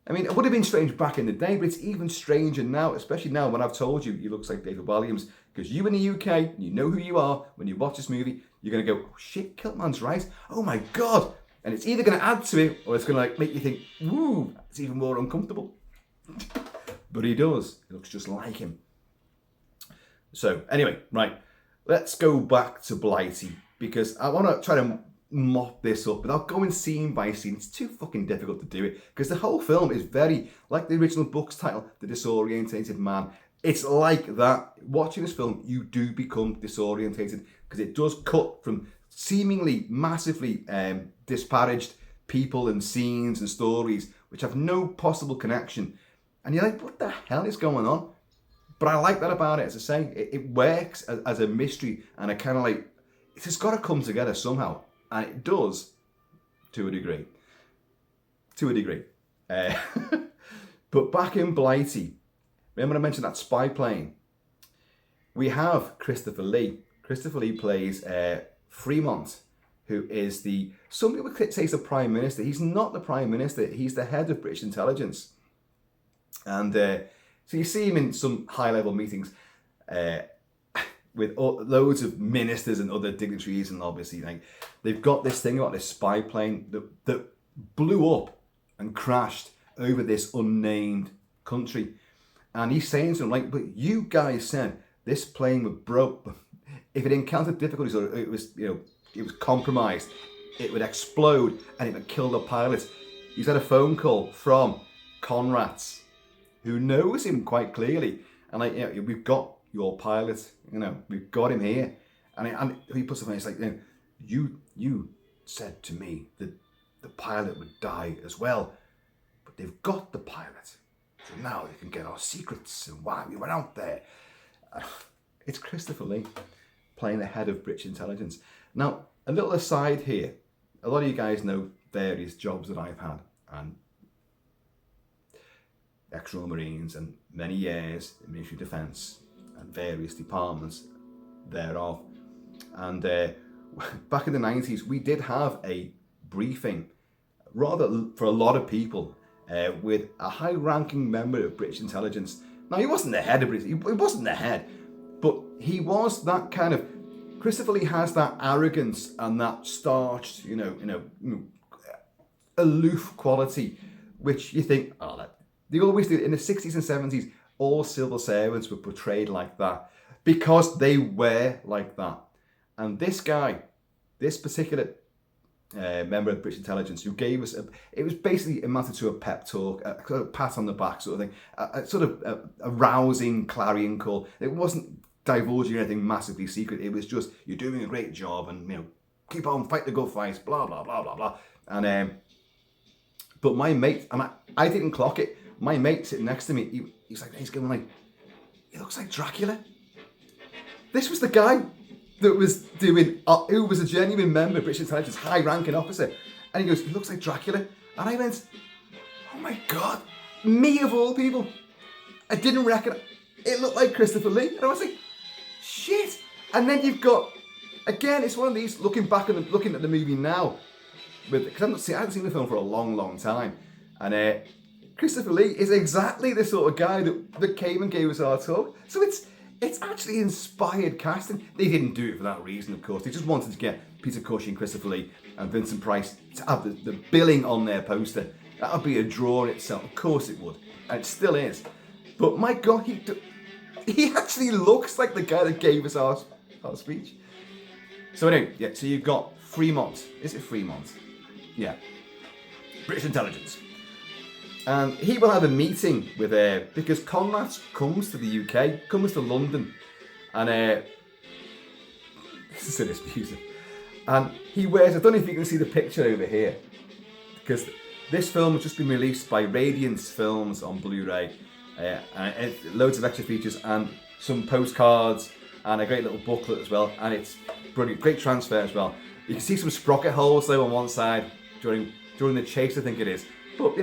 I mean, it would have been strange back in the day, but it's even stranger now, especially now when I've told you he looks like David Walliams, because you in the UK, you know who you are. When you watch this movie, you're going to go, oh shit, Kilt-Man's right. Oh my God. And it's either going to add to it, or it's going to make you think, woo, it's even more uncomfortable. But he does. He looks just like him. So anyway, right, let's go back to Blighty, because I want to try to mop this up without going scene by scene. It's too fucking difficult to do it, because the whole film is very, like the original book's title, The Disorientated Man. It's like that. Watching this film, you do become disorientated, because it does cut from seemingly massively disparaged people and scenes and stories which have no possible connection. And you're like, what the hell is going on? But I like that about it. As I say, it works as a mystery, and I kind of like, it's just got to come together somehow. And it does, to a degree. But back in Blighty, remember I mentioned that spy plane? We have Christopher Lee. Christopher Lee plays Fremont, who is some people say he's the Prime Minister. He's not the Prime Minister. He's the head of British intelligence. And so you see him in some high-level meetings with loads of ministers and other dignitaries, and obviously like they've got this thing about this spy plane that blew up and crashed over this unnamed country. And he's saying to them, like, but you guys said this plane would broke. If it encountered difficulties or it was, it was compromised, it would explode and it would kill the pilot. He's had a phone call from Conrad's, who knows him quite clearly, and like, we've got your pilot, we've got him here, and he puts the phone. It's like, you said to me that the pilot would die as well, but they've got the pilot, so now they can get our secrets and why we went out there. It's Christopher Lee playing the head of British intelligence. Now, a little aside here, a lot of you guys know various jobs that I've had, and ex-Marines and many years in Ministry of Defence and various departments thereof. And back in the 90s, we did have a briefing, rather for a lot of people, with a high-ranking member of British intelligence. Now, he wasn't the head of British, he wasn't the head, but he was that kind of, Christopher Lee has that arrogance and that starched, aloof quality, which you think, they always did in the 60s and 70s. all civil servants were portrayed like that because they were like that. And this guy, this particular member of British intelligence, who gave us it was basically amounted to a pep talk, a sort of pat on the back sort of thing, a sort of a rousing clarion call. It wasn't divulging anything massively secret. It was just, you're doing a great job, and keep on, fight the good fights, blah blah blah blah blah. And but my mate, and I didn't clock it. My mate sitting next to me, he's going like, he looks like Dracula. This was the guy that was doing, who was a genuine member of British intelligence, high-ranking officer, and he goes, he looks like Dracula. And I went, oh my God, me of all people. I didn't reckon it looked like Christopher Lee, and I was like, shit. And then you've got, again, it's one of these, looking back and looking at the movie now, because I haven't seen the film for a long, long time, and Christopher Lee is exactly the sort of guy that came and gave us our talk. So it's actually inspired casting. They didn't do it for that reason, of course. They just wanted to get Peter Cushing, Christopher Lee, and Vincent Price to have the billing on their poster. That would be a draw in itself. Of course it would, and it still is. But my God, he actually looks like the guy that gave us our speech. So anyway, yeah. So you've got Fremont. Is it Fremont? Yeah. British intelligence. And he will have a meeting with because Conrad comes to the UK, comes to London, and this is music. And he wears, I don't know if you can see the picture over here, because this film has just been released by Radiance Films on Blu-ray, and loads of extra features and some postcards and a great little booklet as well, and it's brilliant, great transfer as well. You can see some sprocket holes though on one side during the chase, I think it is, but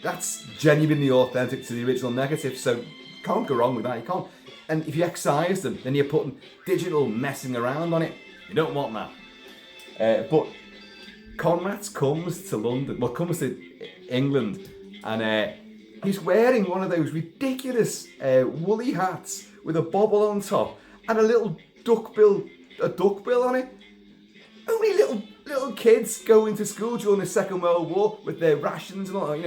that's genuinely authentic to the original negative, so can't go wrong with that. You can't. And if you excise them, then you're putting digital messing around on it. You don't want that. But Conrad comes to London, comes to England, and he's wearing one of those ridiculous woolly hats with a bobble on top and a little duck bill on it. Only little kids going to school during the Second World War with their rations and all that,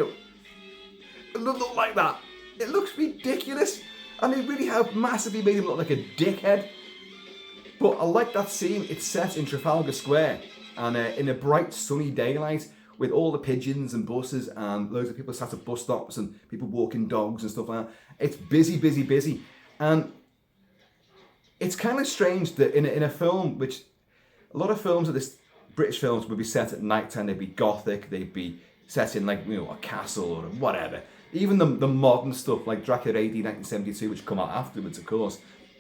It look like that. It looks ridiculous, and they really have massively made him look like a dickhead. But I like that scene. It's set in Trafalgar Square, and in a bright sunny daylight, with all the pigeons and buses and loads of people sat at bus stops and people walking dogs and stuff like that. It's busy, busy, busy, and it's kind of strange that in a film, which a lot of films of this, British films would be set at night time. They'd be gothic. They'd be set in a castle or whatever. Even the modern stuff like Dracula AD 1972, which come out afterwards, of course,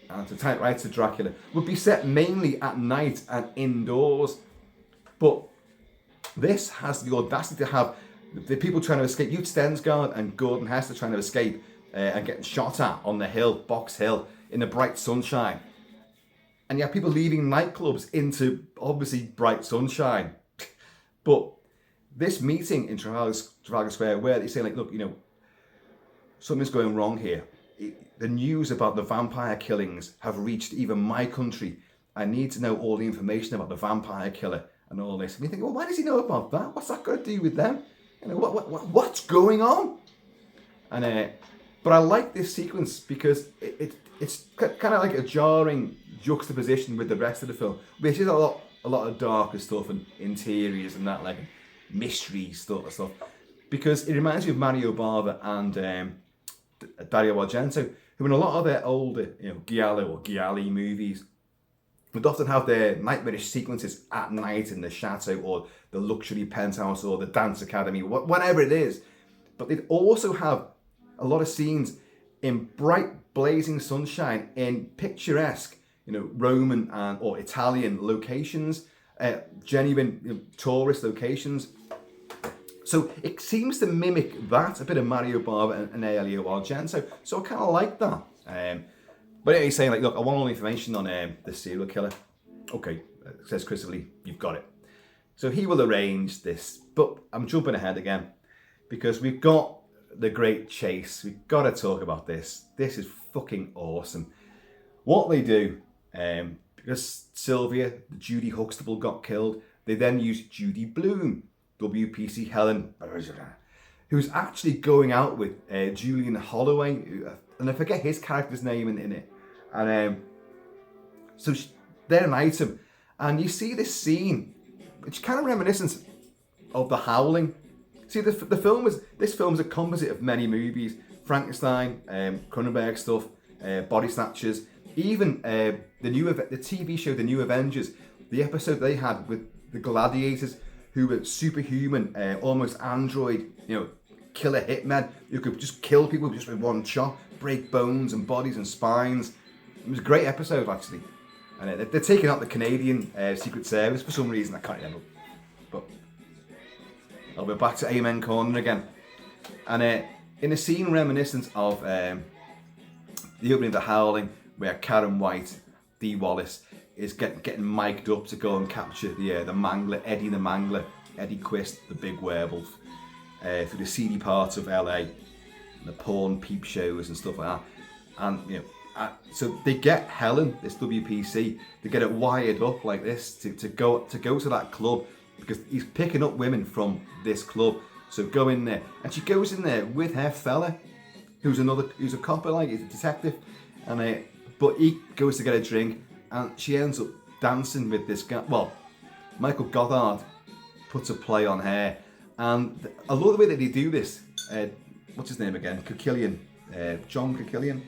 and to Typewriter to Dracula, would be set mainly at night and indoors. But this has the audacity to have the people trying to escape. Hugh Stensgaard and Gordon Hester trying to escape and getting shot at on the hill, Box Hill, in the bright sunshine. And you have people leaving nightclubs into, obviously, bright sunshine. But this meeting in Trafalgar Square, where they say, look, something's going wrong here. The news about the vampire killings have reached even my country. I need to know all the information about the vampire killer and all this. And you think, well, why does he know about that? What's that got to do with them? What's going on? And but I like this sequence because it's kind of like a jarring juxtaposition with the rest of the film, which is a lot of darker stuff and interiors and that, like mystery stuff. Because it reminds me of Mario Bava and Dario Argento, who in a lot of their older, giallo or gialli movies would often have their nightmarish sequences at night in the chateau or the luxury penthouse or the dance academy, whatever it is. But they'd also have a lot of scenes in bright, blazing sunshine in picturesque, Roman or Italian locations, genuine tourist locations. So it seems to mimic that, a bit of Mario Bava and Dario Argento. So I kind of like that. But he's saying, look, I want all the information on the serial killer. Okay, says Christopher Lee, you've got it. So he will arrange this. But I'm jumping ahead again because we've got the great chase. We've got to talk about this. This is fucking awesome. What they do, because Sylvia, Judy Huxtable, got killed, they then use Judy Bloom, WPC Helen, who's actually going out with Julian Holloway, and I forget his character's name in it. And so they're an item, and you see this scene, which kind of reminiscent of The Howling. See, this film's a composite of many movies: Frankenstein, Cronenberg stuff, Body Snatchers, even the TV show The New Avengers. The episode they had with the gladiators, who were superhuman, almost android, killer hitmen who could just kill people just with one shot, break bones and bodies and spines. It was a great episode, actually. And they're taking out the Canadian Secret Service for some reason. I can't remember. But I'll be back to Amen Corner again. And in a scene reminiscent of the opening of The Howling, where Karen White, Dee Wallace, is getting mic'd up to go and capture the Mangler, Eddie Quist, the big werewolf, through the seedy parts of LA, and the porn peep shows and stuff like that. And so they get Helen, this WPC, to get it wired up like this to go to that club, because he's picking up women from this club. So go in there, and she goes in there with her fella, who's a copper, like he's a detective, and but he goes to get a drink, and she ends up dancing with this guy. Well, Michael Gothard puts a play on her, and I love the way that they do this. What's his name again? John Kirkillian,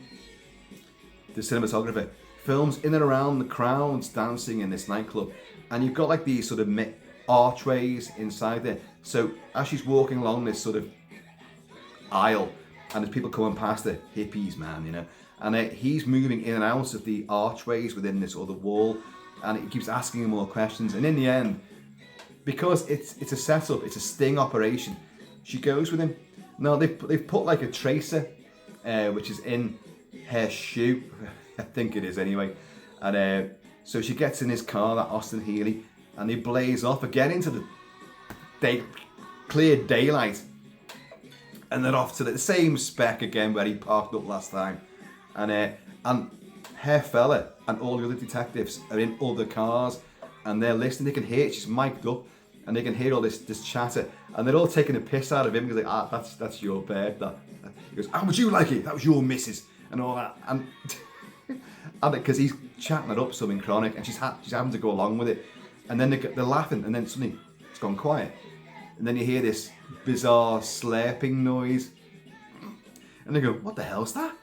the cinematographer, films in and around the crowds dancing in this nightclub, and you've got like these sort of archways inside there. So as she's walking along this sort of aisle, and there's people coming past her, hippies, man, and he's moving in and out of the archways within this other wall, and it keeps asking him more questions. And in the end, because it's a setup, it's a sting operation, she goes with him. Now they've put like a tracer, which is in her shoe, I think it is anyway, and so she gets in his car, that Austin Healey, and they blaze off again into the clear daylight, and they're off to the same spec again where he parked up last time, and her fella and all the other detectives are in other cars, and they're listening. They can hear it, she's mic'd up, and they can hear all this chatter, and they're all taking a piss out of him because that's your bird. He goes, how would you like it? That was your missus, and all that, and because he's chatting it up something chronic, and she's having to go along with it, and then they're laughing, and then suddenly it's gone quiet, and then you hear this bizarre slurping noise, and they go, what the hell's that?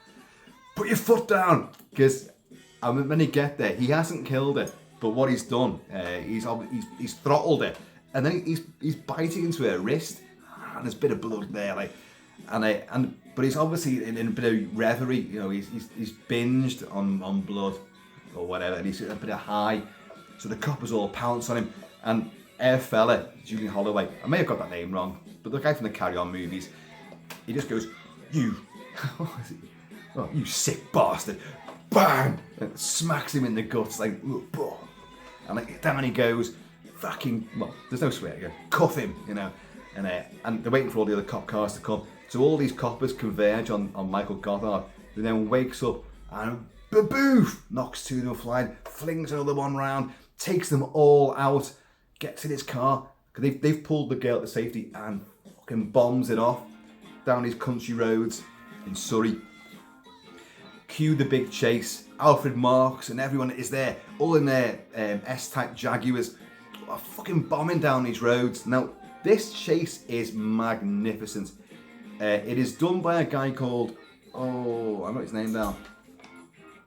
Put your foot down, because when they get there, he hasn't killed her, but what he's done, he's throttled her, and then he's biting into her wrist, and there's a bit of blood there, like, but he's obviously in a bit of reverie, he's binged on blood or whatever, and he's a bit of high, so the coppers all pounce on him, and our fella, Julian Holloway, I may have got that name wrong, but the guy from the Carry On movies, he just goes, you sick bastard, bang, and smacks him in the guts, like, and like, down he goes, fucking, well, there's no swear, you go, cuff him, and they're waiting for all the other cop cars to come. So all these coppers converge on Michael Gothard, who then wakes up and baboof, knocks two of them flying, flings another one round, takes them all out, gets in his car, because they've pulled the girl to safety, and fucking bombs it off down these country roads in Surrey. Cue the big chase. Alfred Marks and everyone is there, all in their S-type Jaguars, fucking bombing down these roads. Now, this chase is magnificent. It is done by a guy called, I've got his name down,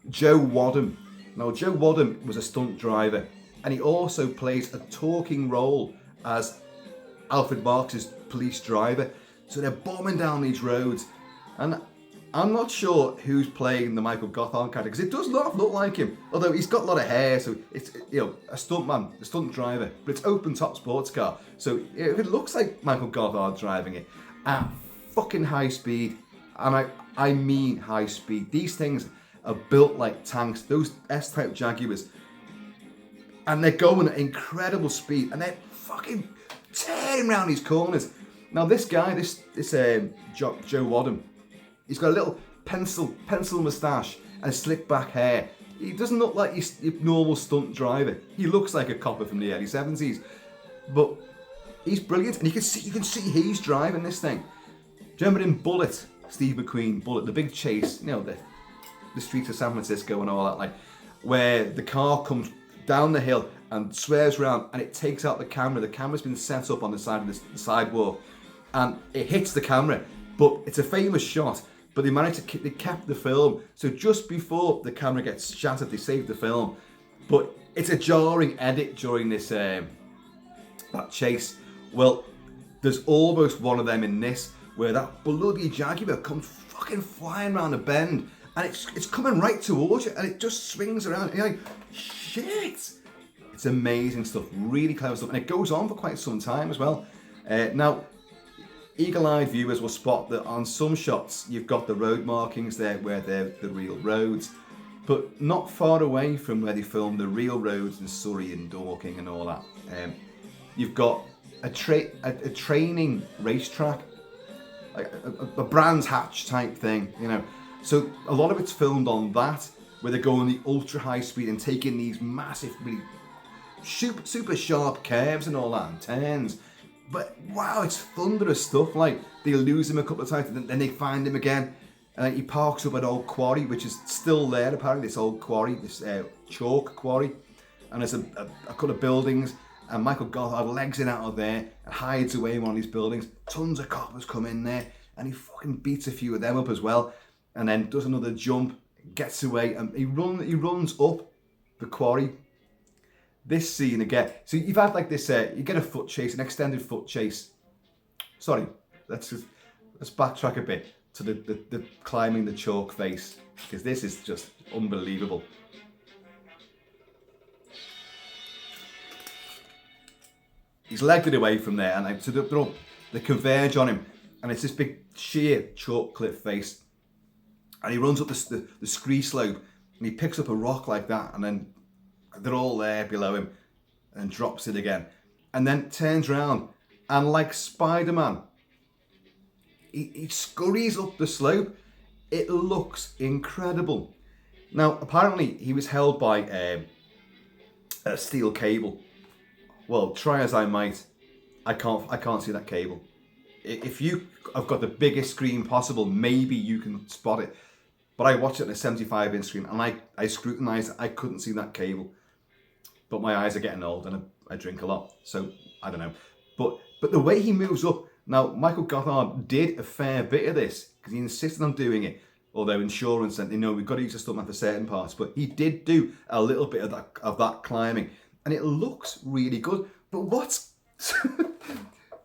Joe Wadham. Now, Joe Wadham was a stunt driver, and he also plays a talking role as Alfred Marks' police driver. So they're bombing down these roads, and I'm not sure who's playing the Michael Gothard character, because it does not look like him, although he's got a lot of hair, so it's, a stuntman, a stunt driver, but it's open top sports car, so it looks like Michael Gothard driving it at fucking high speed, and I mean high speed. These things are built like tanks, those S-type Jaguars, and they're going at incredible speed, and they're fucking tearing around these corners. Now this guy, this Joe Wadham, he's got a little pencil moustache and slick back hair. He doesn't look like your normal stunt driver. He looks like a copper from the early 70s, but he's brilliant, and you can see he's driving this thing. Do you remember in Bullet, Steve McQueen, Bullet, the big chase, you know, the streets of San Francisco and all that, like, where the car comes down the hill and swerves around and it takes out the camera. The camera's been set up on the side of the sidewalk and it hits the camera, but it's a famous shot, but they managed to, they kept the film. So just before the camera gets shattered, they saved the film. But it's a jarring edit during this, that chase. Well, there's almost one of them in this, where that bloody Jaguar comes fucking flying around a bend and it's coming right towards you and it just swings around and you're like, shit! It's amazing stuff, really clever stuff, and it goes on for quite some time as well. Now, eagle-eyed viewers will spot that on some shots you've got the road markings there where they're the real roads, but not far away from where they filmed the real roads in Surrey and Dorking and all that. You've got a training racetrack, like a Brands Hatch type thing, you know. So a lot of it's filmed on that, where they're going the ultra high speed and taking these massive, really super sharp curves and all that, and turns. But wow, it's thunderous stuff. Like, they lose him a couple of times, and then they find him again. He parks up at old quarry, which is still there apparently. This old quarry, this chalk quarry, and there's a couple of buildings. And Michael Gothard legs it out of there and hides away in one of these buildings. Tons of coppers come in there and he fucking beats a few of them up as well. And then does another jump, gets away, and he runs up the quarry. This scene again. So you've had like this, you get a foot chase, an extended foot chase. Sorry, let's backtrack a bit to the climbing the chalk face, because this is just unbelievable. He's legged it away from there, and they converge on him, and it's this big sheer chalk cliff face, and he runs up the scree slope, and he picks up a rock like that, and then they're all there below him, and drops it again, and then turns around, and like Spider-Man, he scurries up the slope. It looks incredible. Now, apparently, he was held by a steel cable. Well, try as I might, I can't see that cable. If you have got the biggest screen possible, maybe you can spot it. But I watched it on a 75-inch screen, and I scrutinised it. I couldn't see that cable. But my eyes are getting old, and I drink a lot, so I don't know. But the way he moves up, now Michael Gothard did a fair bit of this because he insisted on doing it. Although insurance said, we've got to use the stuntman for certain parts, but he did do a little bit of that climbing. And it looks really good. But what's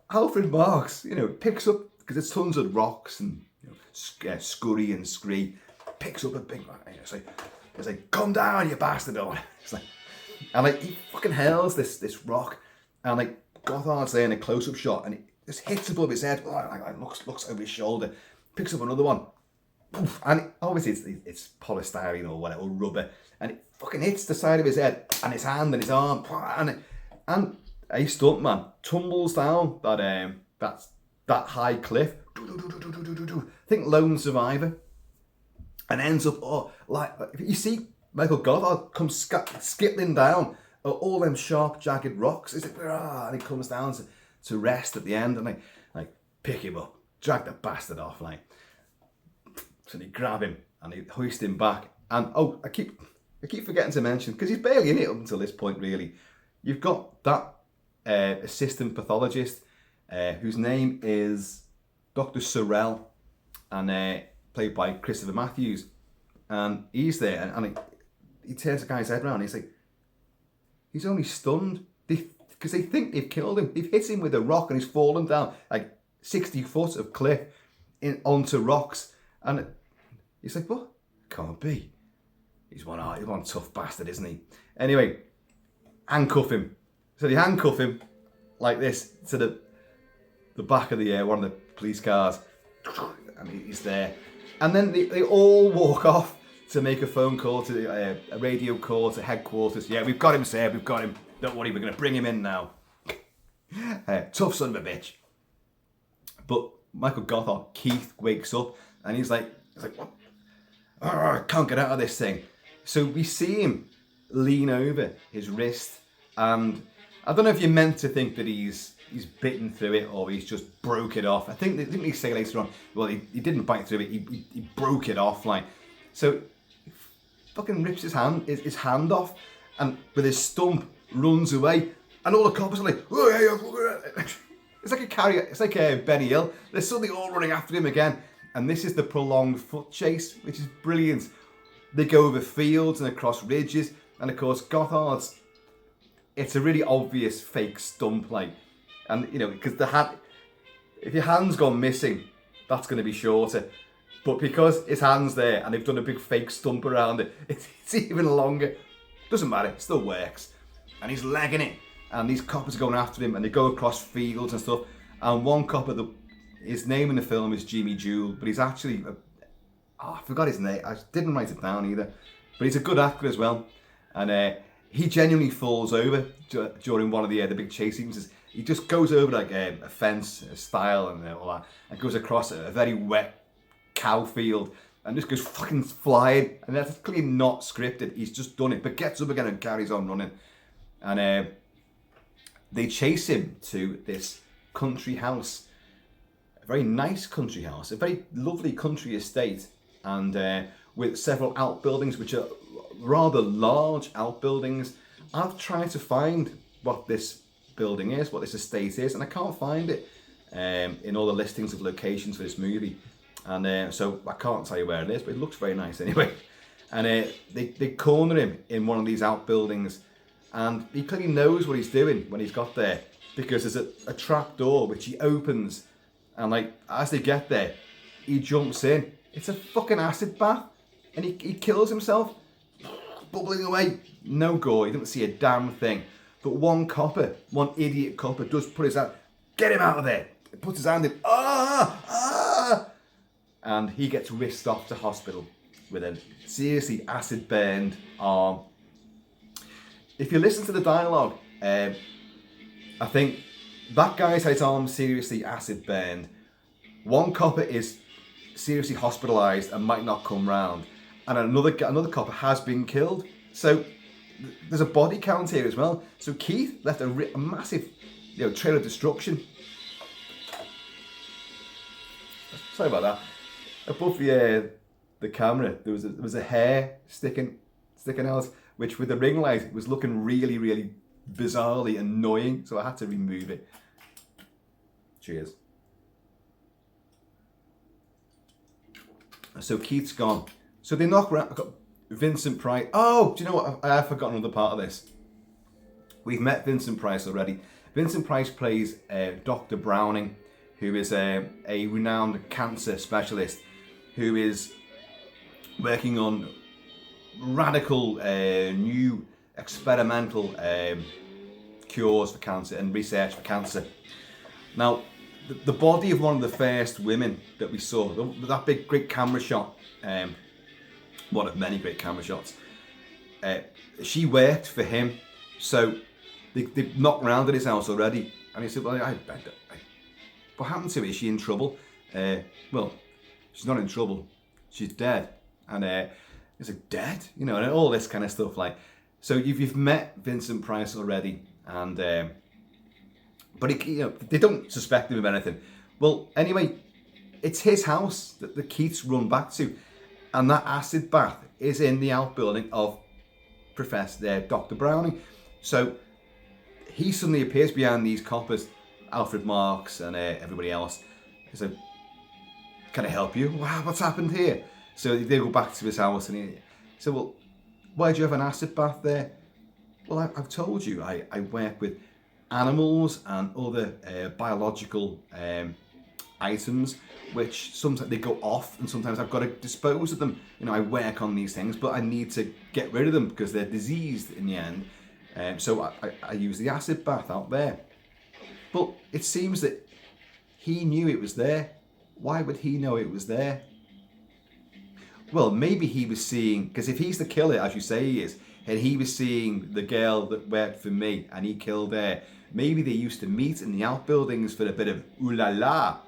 Alfred Marks, picks up, because there's tons of rocks and scurry and scree, picks up a big rock. It's like, come down, you bastard. And he fucking hurls this rock. And Gothard's there in a close-up shot, and it just hits above his head. Looks over his shoulder, picks up another one. Poof, and obviously it's polystyrene or whatever, or rubber. And it fucking hits the side of his head and his hand and his arm, and a stuntman tumbles down that high cliff. I think Lone Survivor, and ends up you see Michael Gothard come skipping down all them sharp, jagged rocks. It's and he comes down to rest at the end, and I pick him up, drag the bastard off, so they grab him and they hoist him back. And I keep forgetting to mention, because he's barely in it up until this point, really. You've got that assistant pathologist, whose name is Dr. Sorrell, and played by Christopher Matthews. And he's there, and he turns the guy's head around, and he's only stunned, because they think they've killed him. They've hit him with a rock, and he's fallen down 60 foot of cliff onto rocks. And he's like, what? Can't be. He's one tough bastard, isn't he? Anyway, handcuff him. So they handcuff him like this to the back of one of the police cars, and he's there. And then they all walk off to make a phone call to a radio call to headquarters. Yeah, we've got him, sir. We've got him. Don't worry, we're going to bring him in now. Tough son of a bitch. But Michael Gothard, Keith, wakes up, and he's like, what? I can't get out of this thing. So we see him lean over his wrist, and I don't know if you're meant to think that he's he's bitten through it or he's just broke it off. I think they say later on, well, he didn't bite through it, he broke it off, like. So he fucking rips his hand off and with his stump runs away, and all the cops are like, oh, yeah, it's like a carrier, it's like Benny Hill. They're suddenly all running after him again, and this is the prolonged foot chase, which is brilliant. They go over fields and across ridges, and of course Gothard's, it's a really obvious fake stump, like, and you know, because if your hand's gone missing, that's going to be shorter, but because his hand's there and they've done a big fake stump around it, it's even longer. Doesn't matter, it still works. And he's legging it, and these coppers are going after him, and they go across fields and stuff. And one copper, his name in the film is Jimmy Jewell, but he's actually, I forgot his name. I didn't write it down either, but he's a good actor as well. And he genuinely falls over during one of the big chase sequences. He just goes over like a fence, a stile, and all that, and goes across a very wet cow field, and just goes fucking flying. And that's clearly not scripted. He's just done it, but gets up again and carries on running. And they chase him to this country house, a very nice country house, a very lovely country estate, and with several outbuildings, which are rather large outbuildings. I've tried to find what this building is, what this estate is, and I can't find it in all the listings of locations for this movie. And so I can't tell you where it is, but it looks very nice anyway. And they corner him in one of these outbuildings, and he clearly knows what he's doing when he's got there, because there's a trap door which he opens, and like as they get there, he jumps in. It's a fucking acid bath, and he kills himself, bubbling away. No gore, you don't see a damn thing. But one idiot copper does put his hand, get him out of there. He puts his hand in, and he gets whisked off to hospital with a seriously acid burned arm. If you listen to the dialogue, I think that guy's had his arm seriously acid burned. One copper is seriously hospitalised and might not come round, and another copper has been killed. So there's a body count here as well. So Keith left a massive, trail of destruction. Sorry about that. Above the camera, there was a hair sticking out, which with the ring light was looking really, really bizarrely annoying. So I had to remove it. Cheers. So Keith's gone. So they knock around. I've got Vincent Price. Oh, do you know what? I have forgotten another part of this. We've met Vincent Price already. Vincent Price plays Dr. Browning, who is a renowned cancer specialist who is working on radical, new experimental cures for cancer and research for cancer. Now, the body of one of the first women that we saw, that big great camera shot, one of many great camera shots, she worked for him. So they knocked around at his house already, and he said, well, what happened to her? Is she in trouble? Well, she's not in trouble, she's dead. And he's like, dead? And all this kind of stuff. Like, so you've met Vincent Price already, and but they don't suspect him of anything. Well, anyway, it's his house that the Keiths run back to, and that acid bath is in the outbuilding of Dr. Browning. So he suddenly appears behind these coppers, Alfred Marks and everybody else. He said, can I help you? Wow, what's happened here? So they go back to his house, and he said, well, why do you have an acid bath there? Well, I've told you, I work with animals and other biological items, which sometimes they go off, and sometimes I've got to dispose of them. I work on these things, but I need to get rid of them because they're diseased in the end. So I use the acid bath out there. But it seems that he knew it was there. Why would he know it was there? Well, maybe he was seeing, because if he's the killer, as you say he is, and he was seeing the girl that worked for me and he killed her, maybe they used to meet in the outbuildings for a bit of ooh la la,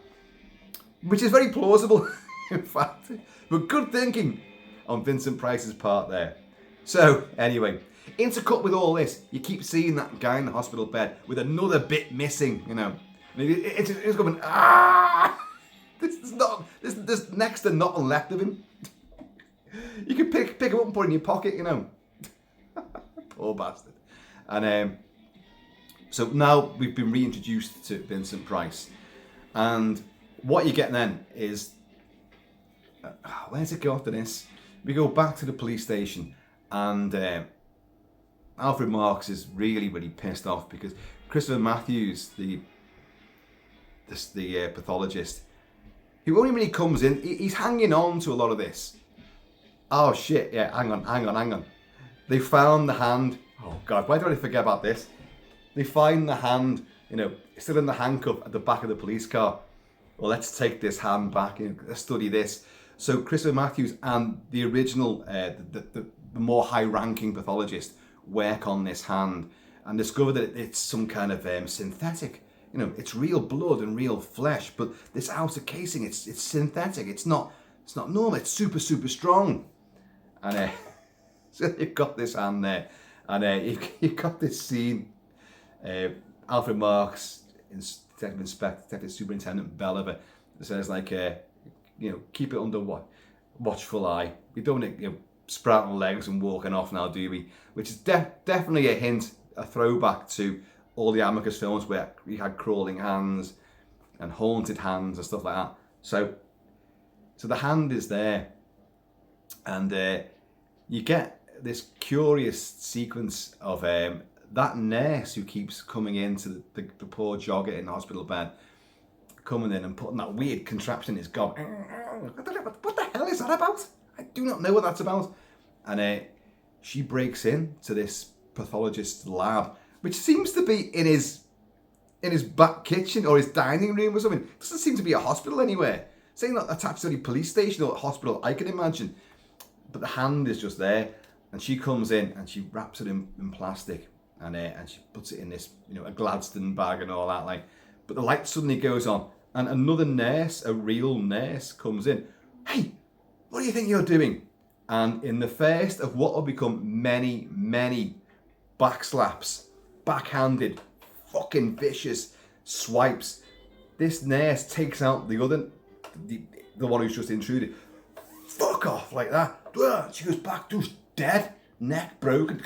which is very plausible, in fact. But good thinking on Vincent Price's part there. So, anyway, Intercut with all this, you keep seeing that guy in the hospital bed with another bit missing, you know. It's going, ah! There's next to nothing left of him. You can pick him up and put it in your pocket, you know. Poor bastard. And so now we've been reintroduced to Vincent Price. And what you get then is, where's it go after this? We go back to the police station, and Alfred Marks is really, really pissed off because Christopher Matthews, the pathologist, who only really comes in, he's hanging on to a lot of this. Oh shit, yeah, hang on. They found the hand. Oh God, why did I forget about this? They find the hand, you know, still in the handcuff at the back of the police car. Well, let's take this hand back and let's study this. So Christopher Matthews and the original, the more high-ranking pathologist work on this hand and discover that it's some kind of synthetic. You know, it's real blood and real flesh, but this outer casing, it's synthetic. It's not normal. It's super, super strong. And so you've got this hand there, and you've got this scene. Alfred Marks, Detective Superintendent Belliver, says like, you know, keep it under watchful eye. We don't want to, sprouting legs and walking off now, do we? Which is definitely a hint, a throwback to all the Amicus films where we had crawling hands and haunted hands and stuff like that. So the hand is there, and you get this curious sequence of that nurse who keeps coming into the poor jogger in the hospital bed, coming in and putting that weird contraption in his gob. What the hell is that about? I do not know what that's about. And she breaks in to this pathologist's lab, which seems to be in his back kitchen or his dining room or something. It doesn't seem to be a hospital anywhere. It's not attached to any police station or hospital, I can imagine. But the hand is just there, and she comes in and she wraps it in plastic, and she puts it in this, a Gladstone bag and all that, like. But the light suddenly goes on, and another nurse, a real nurse, comes in. Hey, what do you think you're doing? And in the first of what will become many, many backslaps, backhanded, fucking vicious swipes, this nurse takes out the one who's just intruded. Fuck off like that. She goes back, just dead, neck broken.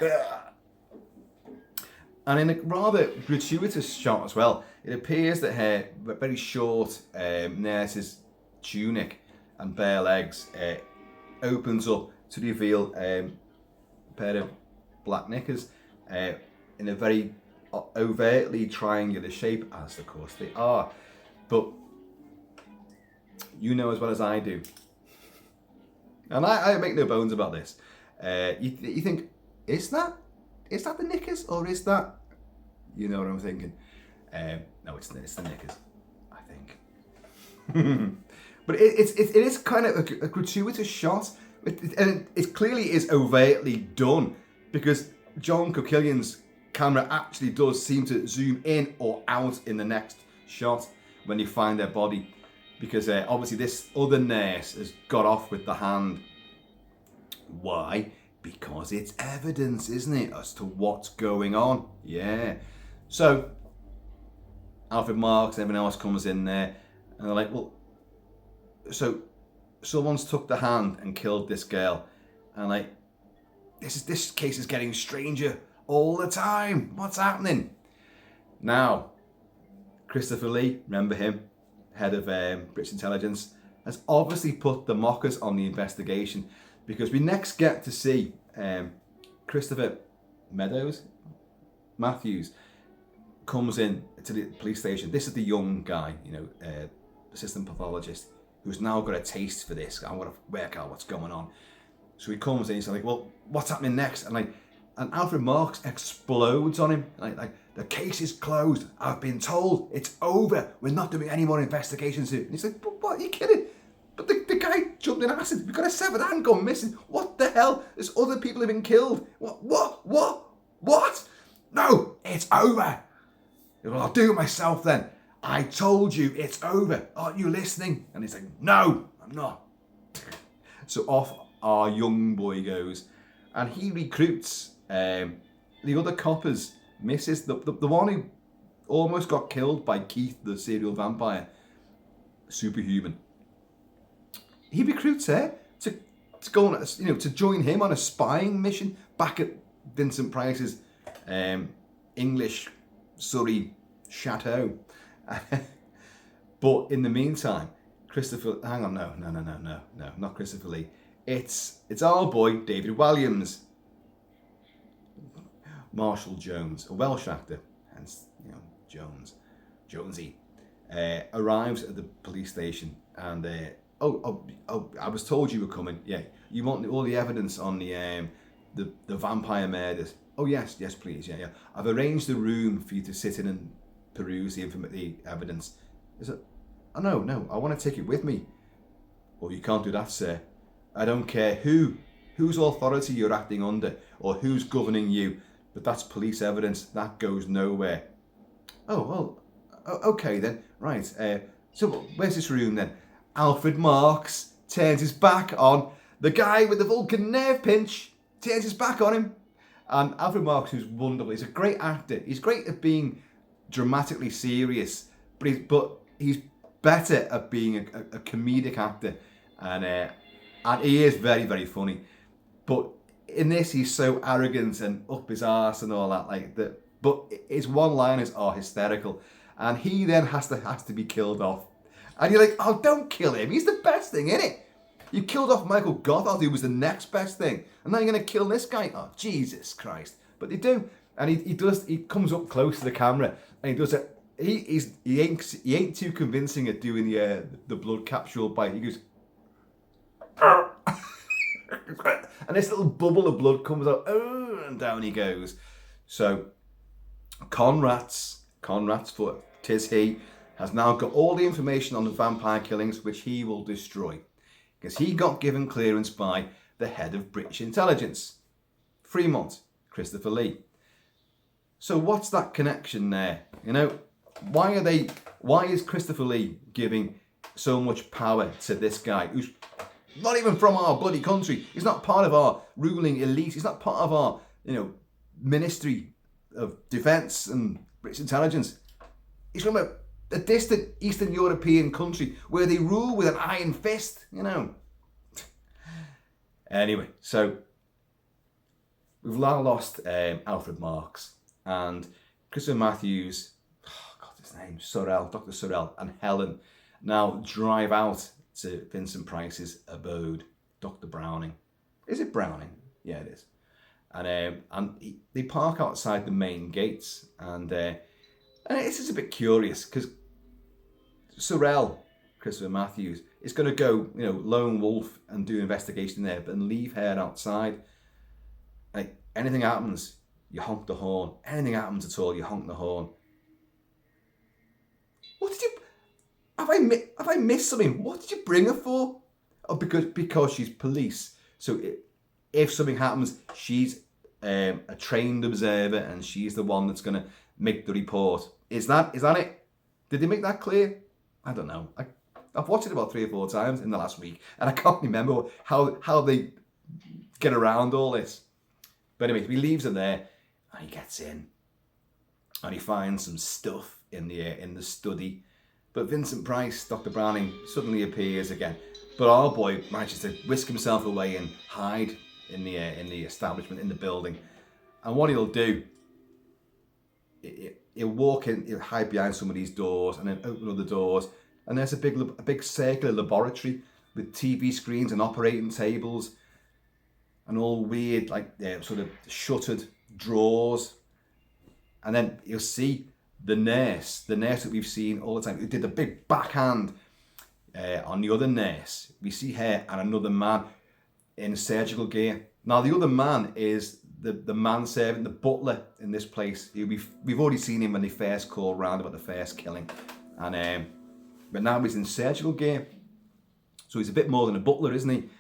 And in a rather gratuitous shot as well, it appears that her very short nurse's tunic and bare legs opens up to reveal a pair of black knickers in a very overtly triangular shape, as of course they are. But you know as well as I do, and I make no bones about this, you think, is that the knickers, or is that, you know what I'm thinking? No, it's the knickers, I think. But it is kind of a gratuitous shot, and it clearly is overtly done, because John Coquillian's camera actually does seem to zoom in or out in the next shot when you find their body, because obviously this other nurse has got off with the hand. Why? Because it's evidence, isn't it, as to what's going on? Yeah. So Alfred Marks and everyone else comes in there, and they're like, well, so someone's took the hand and killed this girl, and like, this case is getting stranger all the time. What's happening? Now, Christopher Lee, remember him, head of British intelligence, has obviously put the mockers on the investigation, because we next get to see Christopher Matthews comes in to the police station. This is the young guy, assistant pathologist, who's now got a taste for this. I want to work out what's going on. So he comes in, he's like, well, what's happening next? And Alfred Marks explodes on him. Like, the case is closed. I've been told it's over. We're not doing any more investigations here. And he's like, but what, are you kidding? But the guy jumped in acid. We've got a severed hand gone missing. What the hell? There's other people have been killed. What? No, it's over. Well, I'll do it myself then. I told you it's over. Aren't you listening? And he's like, no, I'm not. So off our young boy goes, and he recruits The other coppers misses the one who almost got killed by Keith, the serial vampire, Superhuman. He recruits her to go on, to join him on a spying mission back at Vincent Price's English Surrey chateau. But in the meantime, not Christopher Lee. It's our boy David Walliams, Marshall Jones, a Welsh actor, hence Jonesy, arrives at the police station and I was told you were coming. Yeah, you want all the evidence on the vampire murders? Oh yes, please. Yeah. I've arranged a room for you to sit in and peruse the evidence. Is it? Oh no, I want to take it with me. Well, you can't do that, sir. I don't care whose authority you're acting under or who's governing you, but that's police evidence. That goes nowhere. Oh well, okay then. Right. So where's this room then? Alfred Marks turns his back on the guy with the Vulcan nerve pinch. Turns his back on him. And Alfred Marks, who's wonderful, he's a great actor. He's great at being dramatically serious, but he's better at being a comedic actor, and he is very, very funny. But in this, he's so arrogant and up his arse and all that, But his one-liners are hysterical, and he then has to be killed off. And you're like, oh, don't kill him. He's the best thing in it. You killed off Michael Gothard, who was the next best thing, and now you're going to kill this guy. Oh, Jesus Christ! But they do, and he comes up close to the camera, and he does it. He ain't too convincing at doing the blood capsule bite. He goes, and this little bubble of blood comes out, and down he goes. So Conrad's foot, 'tis he, has now got all the information on the vampire killings, which he will destroy, because he got given clearance by the head of British intelligence, Fremont, Christopher Lee. So what's that connection there? Why is Christopher Lee giving so much power to this guy who's not even from our bloody country? He's not part of our ruling elite. He's not part of our, Ministry of Defence and British intelligence. He's from a distant Eastern European country where they rule with an iron fist, Anyway, so we've now lost Alfred Marks, and Christopher Matthews, his name, Dr. Sorrell, and Helen now drive out to Vincent Price's abode, Dr. Browning. Is it Browning? Yeah, it is. And they park outside the main gates, and this is a bit curious because Sorrell, Christopher Matthews, is going to go, lone wolf and do an investigation there, but leave her outside. Like, anything happens, you honk the horn. Anything happens at all, you honk the horn. What did you... Have I missed something? What did you bring her for? Oh, because she's police. So if something happens, she's a trained observer, and she's the one that's going to make the report. Is that it? Did they make that clear? I don't know. I've watched it about 3 or 4 times in the last week, and I can't remember how they get around all this. But anyway, he leaves her there, and he gets in, and he finds some stuff in the study. But Vincent Price, Dr. Browning, suddenly appears again. But our boy manages to whisk himself away and hide in the establishment, in the building. And what he'll do, he'll walk in, he'll hide behind some of these doors, and then open other doors. And there's a big circular laboratory with TV screens and operating tables, and all weird, sort of shuttered drawers. And then you'll see the nurse that we've seen all the time, who did the big backhand on the other nurse. We see her and another man in surgical gear. Now, the other man is the manservant, the butler in this place. We've already seen him when they first called round about the first killing. And but now he's in surgical gear. So he's a bit more than a butler, isn't he?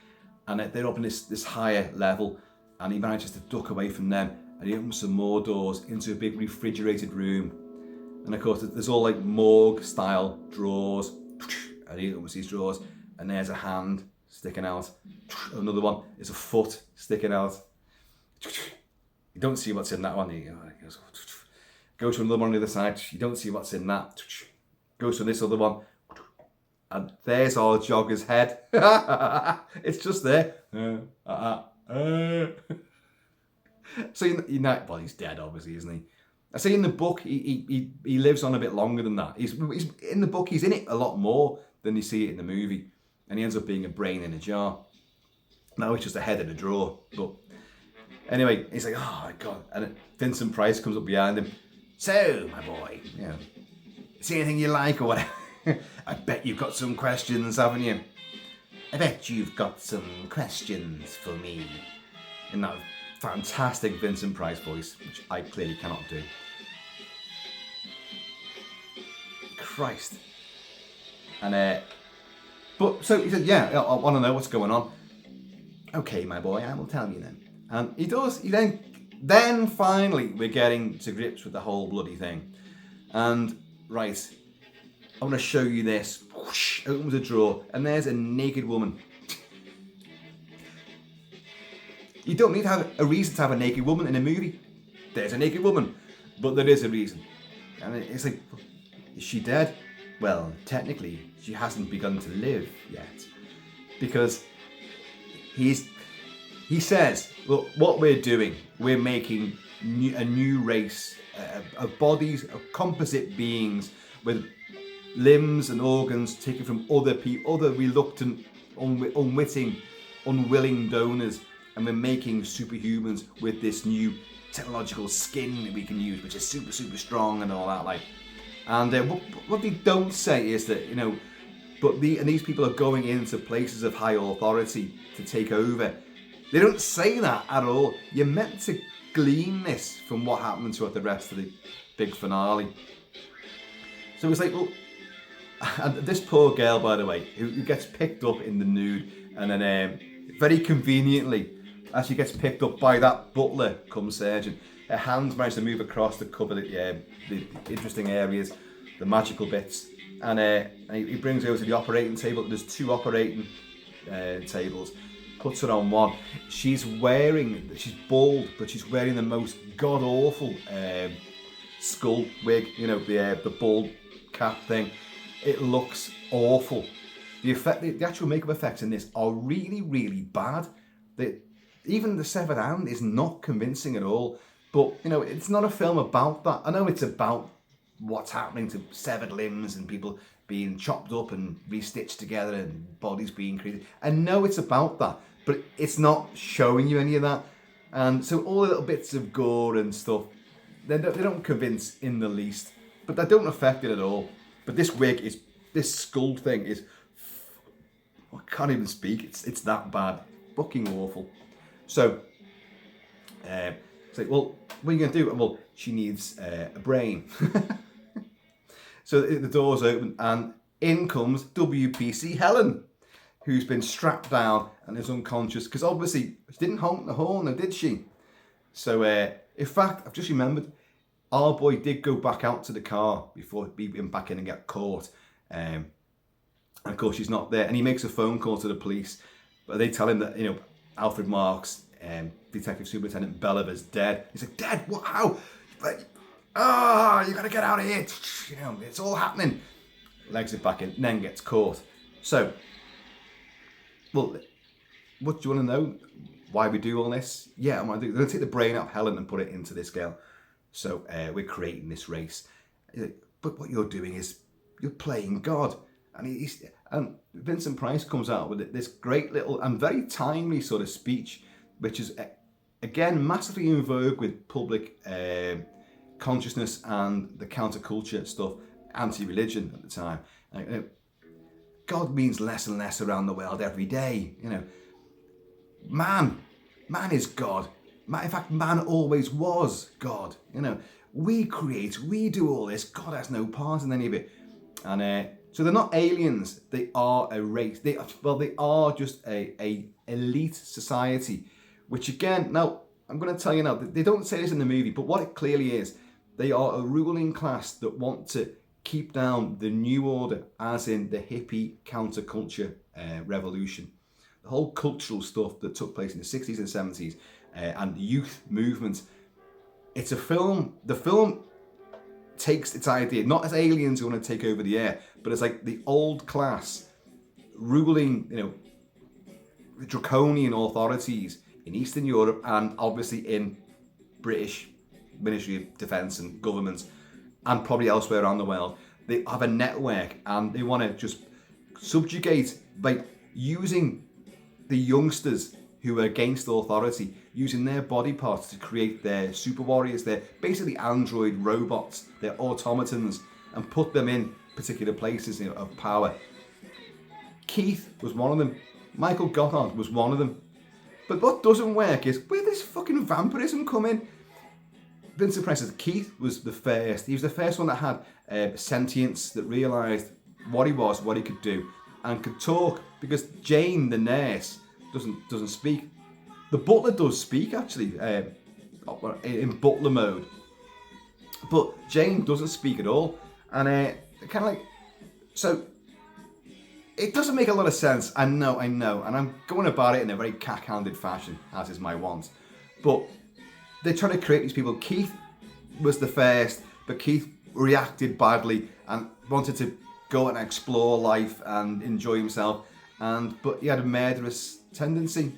And they're up in this higher level, and he manages to duck away from them, and he opens some more doors into a big refrigerated room. And of course, there's all morgue style drawers, and he opens these drawers, and there's a hand sticking out. Another one is a foot sticking out. You don't see what's in that one. He goes, go to another one on the other side. You don't see what's in that. Goes to this other one. And there's our jogger's head. It's just there. So you know, well, he's dead, obviously, isn't he? I say in the book, he lives on a bit longer than that. He's in the book, he's in it a lot more than you see it in the movie. And he ends up being a brain in a jar. Now it's just a head in a drawer. But anyway, he's like, oh my God. And Vincent Price comes up behind him. So, my boy, you know, see anything you like or whatever? I bet you've got some questions, haven't you? I bet you've got some questions for me. In that fantastic Vincent Price voice, which I clearly cannot do. Christ. And but so he said, yeah, I want to know what's going on. Okay, my boy, I will tell you then. And he does. He then finally we're getting to grips with the whole bloody thing. And right, I want to show you this. Whoosh, opens a drawer, and there's a naked woman. You don't need to have a reason to have a naked woman in a movie. There's a naked woman, but there is a reason. And it's like, is she dead? Well, technically, she hasn't begun to live yet, because he says, well, what we're doing, we're making a new race of bodies, of composite beings with limbs and organs taken from other people, other reluctant, unwitting, unwilling donors, and we're making superhumans with this new technological skin that we can use, which is super, super strong and all that. Like, and what they don't say is that, you know, but these people are going into places of high authority to take over. They don't say that at all. You're meant to glean this from what happened throughout the rest of the big finale. So it's like, well, and this poor girl, by the way, who gets picked up in the nude, and then very conveniently, as she gets picked up by that butler come surgeon, her hands manage to move across to cover the interesting areas, the magical bits, and he brings her over to the operating table. There's 2 operating tables, puts her on one. She's bald, but she's wearing the most god-awful skull wig, you know, the bald cap thing. It looks awful. The actual makeup effects in this are really, really bad. Even the severed hand is not convincing at all. But, you know, it's not a film about that. I know it's about what's happening to severed limbs and people being chopped up and restitched together and bodies being created. I know it's about that, but it's not showing you any of that. And so all the little bits of gore and stuff, they don't convince in the least. But that don't affect it at all. But this skull thing is, I can't even speak. It's that bad. Fucking awful. So, it's like, well, what are you going to do? Well, she needs a brain. So the door's open, and in comes WPC Helen, who's been strapped down and is unconscious, because obviously she didn't honk the horn, did she? So, in fact, I've just remembered, our boy did go back out to the car before he went back in and get caught. And of course, she's not there, and he makes a phone call to the police, but they tell him that, you know, Alfred Marks, Detective Superintendent Belliver's dead. He's like, dead? What? How? Like, you gotta get out of here. You know, it's all happening. Legs it back in, then gets caught. So, well, what do you want to know? Why we do all this? Yeah, I'm gonna take the brain out of Helen and put it into this girl. So we're creating this race. But what you're doing is you're playing God. And Vincent Price comes out with this great little and very timely sort of speech, which is, again, massively in vogue with public consciousness and the counterculture stuff, anti-religion at the time. God means less and less around the world every day. You know, man is God. In fact, man always was God. You know, we create, we do all this. God has no part in any of it. And so they're not aliens. They are a race. They are just a elite society. Which again, now I'm going to tell you now, they don't say this in the movie, but what it clearly is, they are a ruling class that want to keep down the new order, as in the hippie counterculture revolution. The whole cultural stuff that took place in the 60s and 70s and the youth movement, it's a film. The film takes its idea not as aliens who want to take over the air, but as like the old class ruling, the draconian authorities in Eastern Europe and obviously in British Ministry of Defence and governments and probably elsewhere around the world. They have a network and they want to just subjugate by using the youngsters who are against authority, using their body parts to create their super warriors. They're basically android robots, they're automatons, and put them in particular places of power. Keith was one of them. Michael Gothard was one of them. But what doesn't work is, where does fucking vampirism come in? Vincent Price says Keith was the first. He was the first one that had sentience, that realised what he was, what he could do, and could talk. Because Jane, the nurse, doesn't speak. The butler does speak actually, in butler mode. But Jane doesn't speak at all, and kind of like, so it doesn't make a lot of sense. I know, and I'm going about it in a very cack-handed fashion, as is my want. But they're trying to create these people. Keith was the first, but Keith reacted badly and wanted to go and explore life and enjoy himself. But he had a murderous tendency.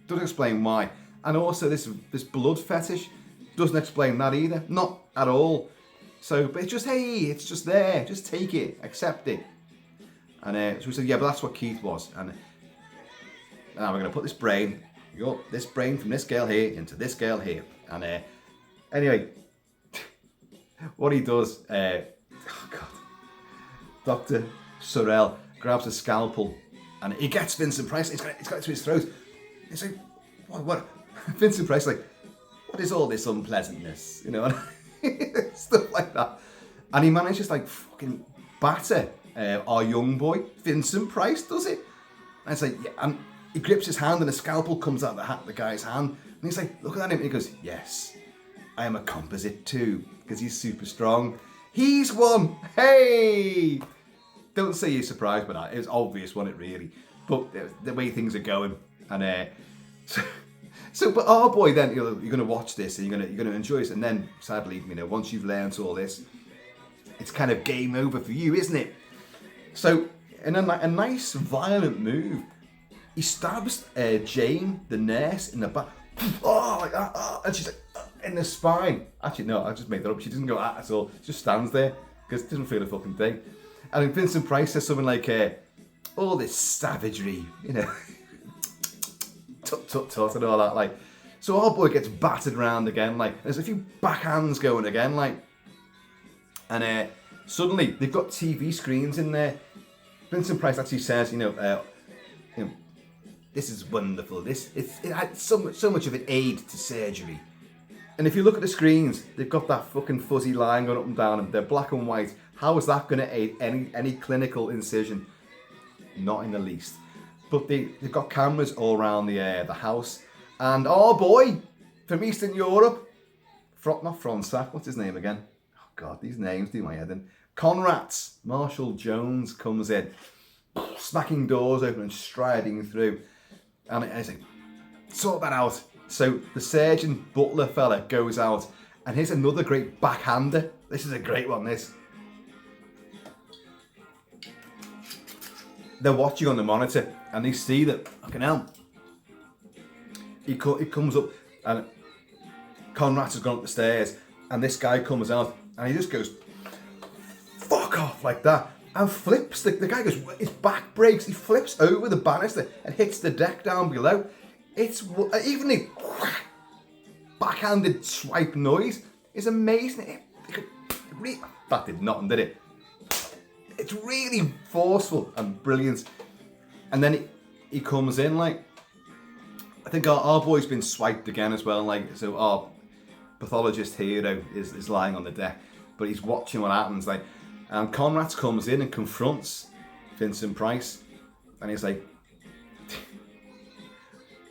Doesn't explain why. And also this blood fetish doesn't explain that either. Not at all. So, but it's just, hey, it's just there. Just take it, accept it. And so we said, yeah, but that's what Keith was. And now we're going to put this brain from this girl here into this girl here. And anyway, what he does, oh God, Dr. Sorrell grabs a scalpel and he gets Vincent Price. It's got it to his throat. He's like, what? Vincent Price like, what is all this unpleasantness? Stuff like that. And he manages like fucking batter our young boy, Vincent Price, does it. And it's like, yeah, and he grips his hand and a scalpel comes out of the guy's hand. And he's like, look at him. And he goes, yes, I am a composite too, because he's super strong. He's one. Hey! Don't say you're surprised by that. It was obvious, wasn't it, really? But the way things are going. And but our boy then, you're going to watch this and you're going to enjoy this. And then, sadly, once you've learned all this, it's kind of game over for you, isn't it? So, in a nice, violent move, he stabs Jane, the nurse, in the back. Oh, like that. Oh, and she's like, in the spine. Actually, no, I just made that up. She doesn't go at all. She just stands there because it doesn't feel a fucking thing. And then Vincent Price says something like, all this savagery, tut and all that. Like, so our boy gets battered around again. Like, there's a few backhands going again. Like, and suddenly they've got TV screens in there. Vincent Price actually says, this is wonderful. It had so much of an aid to surgery. And if you look at the screens, they've got that fucking fuzzy line going up and down, and they're black and white. How is that going to aid any clinical incision? Not in the least. But they've got cameras all around the house, and our boy from Eastern Europe, not Fronsac, what's his name again? Oh God, these names do my head in. Conrads, Marshall Jones comes in, smacking doors open and striding through, and I say, sort that out. So the surgeon butler fella goes out, and here's another great backhander. This is a great one, this. They're watching on the monitor, and they see that, fucking hell, he comes up, and Conrad has gone up the stairs, and this guy comes out, and he just goes, fuck off, like that, and flips. The guy goes, his back breaks, he flips over the banister and hits the deck down below. It's, even the backhanded swipe noise is amazing. That did nothing, did it? It's really forceful and brilliant. And then he comes in, like, I think our boy's been swiped again as well, like, so our pathologist hero is lying on the deck, but he's watching what happens, like, and Conrad comes in and confronts Vincent Price, and he's like,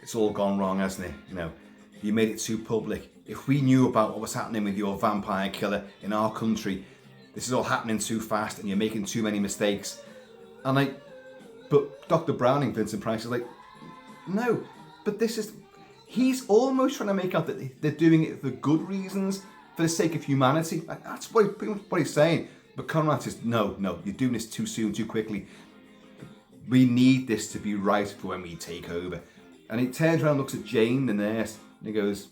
it's all gone wrong, hasn't it? You made it too public. If we knew about what was happening with your vampire killer in our country, this is all happening too fast and you're making too many mistakes. And but Dr. Browning, Vincent Price, is like, no, but he's almost trying to make out that they're doing it for good reasons, for the sake of humanity. That's pretty much what he's saying. But Conrad says, no, you're doing this too soon, too quickly. We need this to be right for when we take over. And he turns around and looks at Jane, the nurse, and he goes,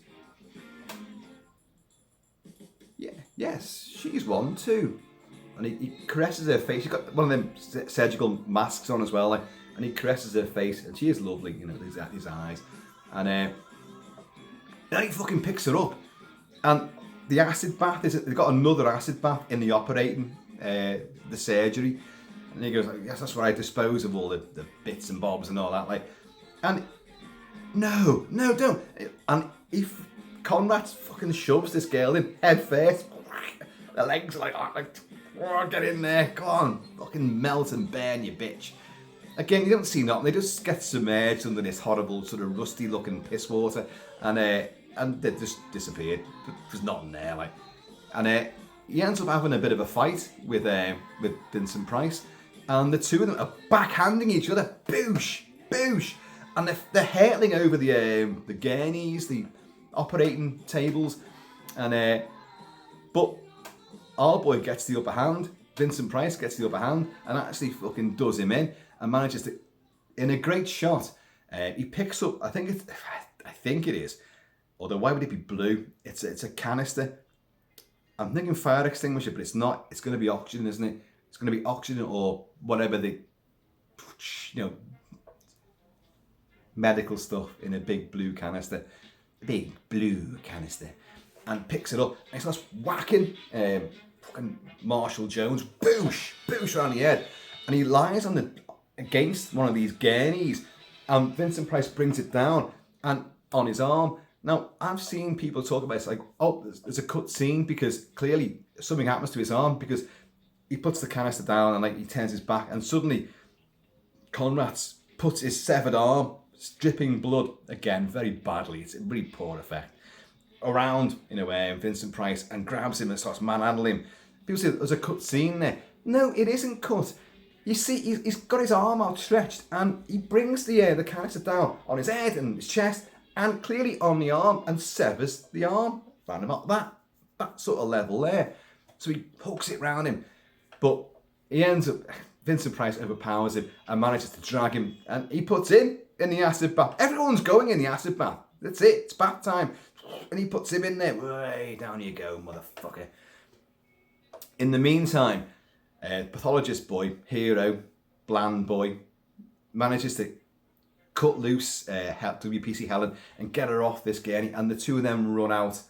yeah, yes, she's one too. And he caresses her face. She's got one of them surgical masks on as well, and he caresses her face, and she is lovely, you know, his eyes. And then he fucking picks her up, and the acid bath they've got another acid bath in the operating, the surgery, and he goes, yes, that's where I dispose of all the bits and bobs and all that, and no, don't. And Conrad fucking shoves this girl in head first. The legs are oh, get in there, come on, fucking melt and burn, you bitch. Again, you don't see nothing. They just get submerged under this horrible sort of rusty-looking piss water, and they just disappeared. There's nothing there, And he ends up having a bit of a fight with Vincent Price, and the two of them are backhanding each other, boosh, and they're hurtling over the gurneys, the operating tables, and but our boy gets the upper hand. Vincent Price gets the upper hand and actually fucking does him in and manages to, in a great shot, he picks up, I think it is, although why would it be blue? It's a canister. I'm thinking fire extinguisher, but it's not. It's going to be oxygen, isn't it? It's going to be oxygen or whatever medical stuff in a big blue canister. And picks it up and he starts whacking fucking Marshall Jones, boosh around the head, and he lies against one of these gurneys, and Vincent Price brings it down and on his arm. Now, I've seen people talk about it, there's a cut scene because clearly something happens to his arm because he puts the canister down and he turns his back, and suddenly Conrad puts his severed arm, dripping blood again very badly, it's a really poor effect, around Vincent Price and grabs him and starts manhandling him. People say there's a cut scene there. No, it isn't cut. You see, he's got his arm outstretched and he brings the canister down on his head and his chest and clearly on the arm and severs the arm. Round about that sort of level there. So he hooks it round him. But he ends up, Vincent Price overpowers him and manages to drag him, and he puts him in the acid bath. Everyone's going in the acid bath. That's it, it's bath time. And he puts him in there. Way down you go, motherfucker. In the meantime, pathologist boy, hero, bland boy, manages to cut loose WPC Helen and get her off this gurney, and the two of them run out.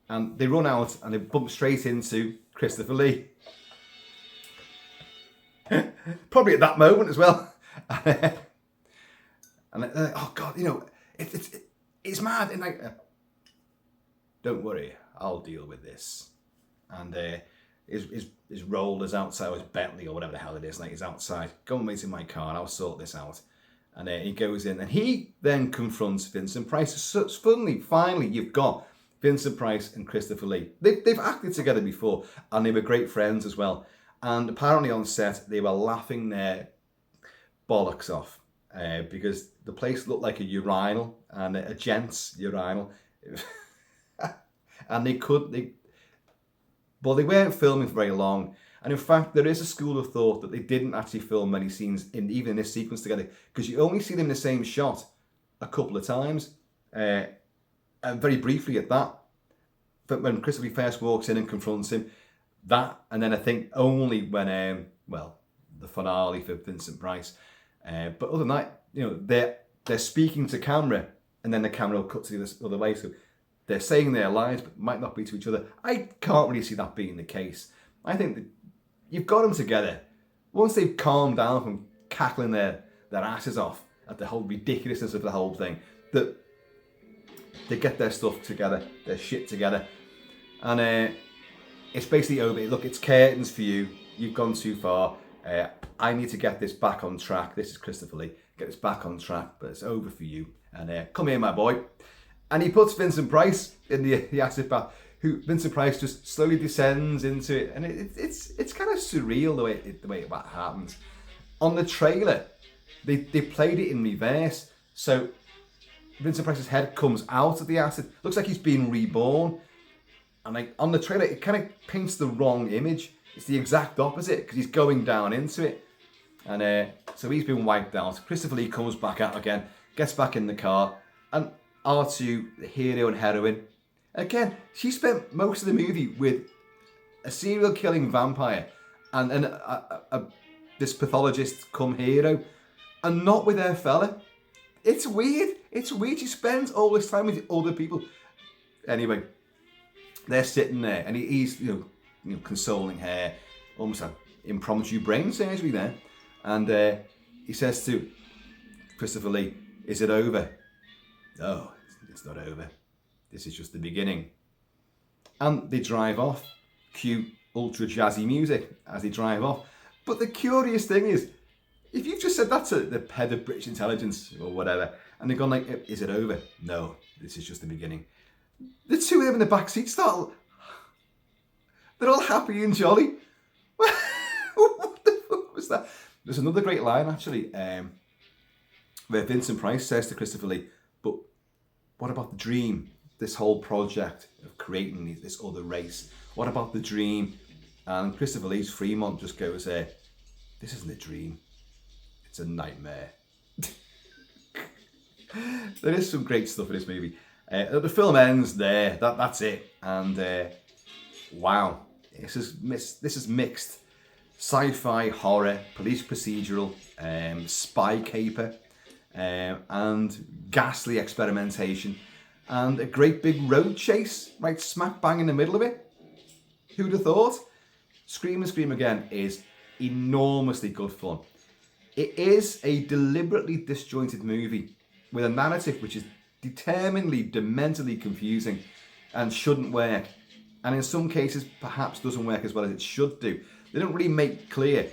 And they run out and they bump straight into Christopher Lee. Probably at that moment as well. And oh God, it's mad. And don't worry, I'll deal with this. And his rollers outside, or his Bentley or whatever the hell it is, he's outside. Go and wait in my car and I'll sort this out. And he goes in and he then confronts Vincent Price. So finally, you've got Vincent Price and Christopher Lee. They've acted together before and they were great friends as well. And apparently on set, they were laughing their bollocks off because the place looked like a urinal, and a gent's urinal. And they weren't filming for very long. And in fact, there is a school of thought that they didn't actually film many scenes even in this sequence together, because you only see them in the same shot a couple of times, and very briefly at that. But when Christopher Lee first walks in and confronts him, that, and then I think only when, the finale for Vincent Price. But other than that, they're speaking to camera, and then the camera will cut to the other way. So they're saying their lines, but might not be to each other. I can't really see that being the case. I think that you've got them together. Once they've calmed down from cackling their asses off at the whole ridiculousness of the whole thing, that they get their stuff together, their shit together. And it's basically over. Look, it's curtains for you. You've gone too far. I need to get this back on track. This is Christopher Lee. Get this back on track, but it's over for you. And come here, my boy. And he puts Vincent Price in the acid bath, who Vincent Price just slowly descends into it. And it's kind of surreal the way that happens. On the trailer, they played it in reverse. So Vincent Price's head comes out of the acid. Looks like he's been reborn. And like on the trailer, it kind of paints the wrong image. It's the exact opposite because he's going down into it. And so he's been wiped out. Christopher Lee comes back out again, gets back in the car, and R2, the hero and heroine. Again, she spent most of the movie with a serial killing vampire and this pathologist come hero, and not with her fella. It's weird. It's weird. She spends all this time with other people. Anyway, they're sitting there, and he's consoling her, almost an impromptu brain surgery there. And he says to Christopher Lee, "Is it over?" "No, it's not over. This is just the beginning." And they drive off. Cue ultra jazzy music as they drive off. But the curious thing is, if you've just said that to the head of British intelligence or whatever, and they've gone like, "Is it over?" "No, this is just the beginning." The two of them in the back seat start. They're all happy and jolly. What the fuck was that? There's another great line actually, where Vincent Price says to Christopher Lee, "But what about the dream? This whole project of creating this other race. What about the dream?" And Christopher Lee's Fremont just goes, "This isn't a dream. It's a nightmare." There is some great stuff in this movie. The film ends there. That's it. And wow, this is mixed sci-fi, horror, police procedural, spy caper, and ghastly experimentation, and a great big road chase right smack bang in the middle of it. Who'd have thought? Scream and Scream Again is enormously good fun. It is a deliberately disjointed movie with a narrative which is determinedly dementally confusing and shouldn't work, and in some cases perhaps doesn't work as well as it should do. They don't really make clear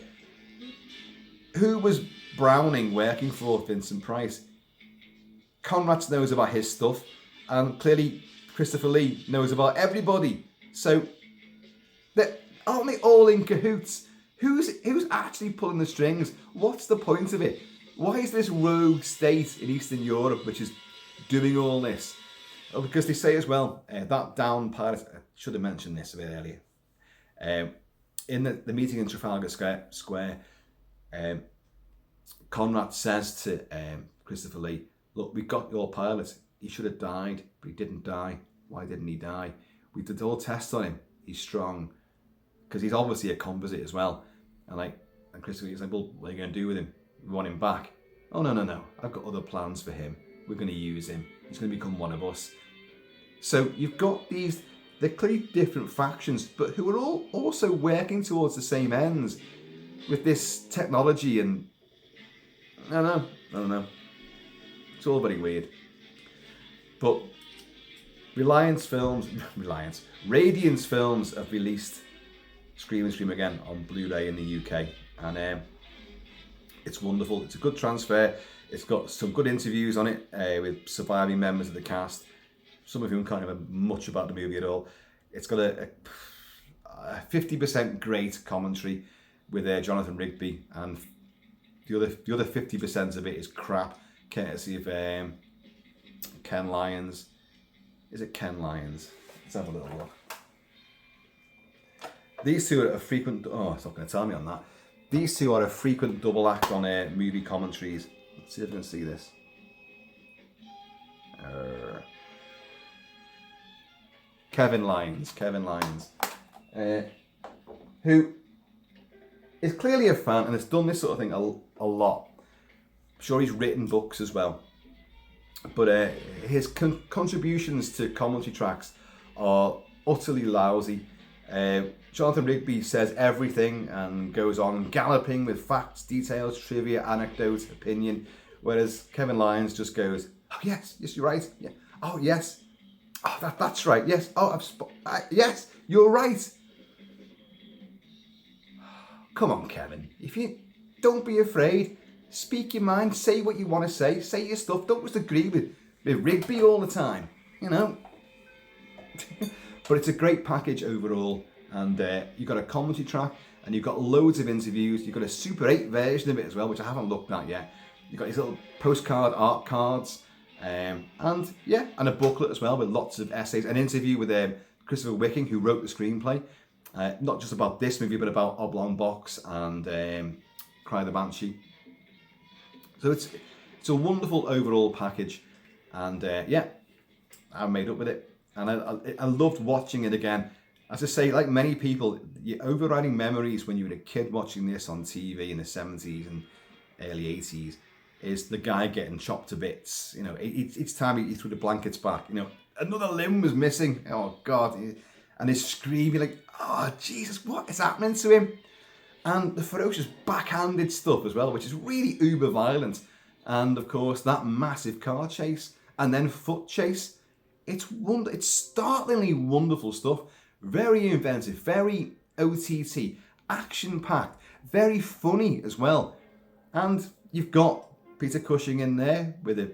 who was Browning working for Vincent Price. Conrad knows about his stuff, and clearly Christopher Lee knows about everybody. So aren't they all in cahoots? Who's actually pulling the strings? What's the point of it? Why is this rogue state in Eastern Europe which is doing all this? Oh, because they say as well, that down pilot, I should have mentioned this a bit earlier, in the meeting in Trafalgar Square, Conrad says to Christopher Lee, "Look, we got your pilot. He should have died, but he didn't die. Why didn't he die? We did all tests on him. He's strong." Because he's obviously a composite as well. And Christopher Lee's like, "Well, what are you going to do with him? We want him back." "Oh, no. I've got other plans for him. We're going to use him. He's going to become one of us." So you've got they're clearly different factions, but who are all also working towards the same ends with this technology, and I don't know. It's all very weird. But Radiance Films have released Scream and Scream Again on Blu-ray in the UK, and it's wonderful. It's a good transfer. It's got some good interviews on it with surviving members of the cast, some of whom can't remember much about the movie at all. It's got a 50% great commentary with Jonathan Rigby, and the other 50% of it is crap, courtesy of Ken Lyons. Is it Ken Lyons? Let's have a little look. These two are a frequent... Oh, it's not going to tell me on that. These two are a frequent double act on movie commentaries. Let's see if I can see this. Kevin Lyons, who is clearly a fan and has done this sort of thing a lot. I'm sure he's written books as well. But his contributions to commentary tracks are utterly lousy. Jonathan Rigby says everything and goes on galloping with facts, details, trivia, anecdotes, opinion, whereas Kevin Lyons just goes, "Oh yes, you're right. Yeah. Oh yes. Oh that's right. Yes. Oh yes, you're right." Come on, Kevin. If you don't be afraid, speak your mind, say what you want to say your stuff. Don't just agree with Rigby all the time, But it's a great package overall. And you've got a commentary track, and you've got loads of interviews. You've got a Super 8 version of it as well, which I haven't looked at yet. You've got these little postcard art cards, And yeah, and a booklet as well with lots of essays. An interview with Christopher Wicking, who wrote the screenplay, not just about this movie, but about Oblong Box and Cry the Banshee. So it's a wonderful overall package, and yeah, I'm made up with it, and I loved watching it again. As I say, like many people, your overriding memories when you were a kid watching this on TV in the 70s and early 80s is the guy getting chopped to bits. You know, each time he threw the blankets back, you know, another limb was missing. Oh God, and he's screaming like, "Oh Jesus, what is happening to him?" And the ferocious backhanded stuff as well, which is really uber violent. And of course, that massive car chase and then foot chase. It's startlingly wonderful stuff. Very inventive, very OTT, action-packed, very funny as well. And you've got Peter Cushing in there with a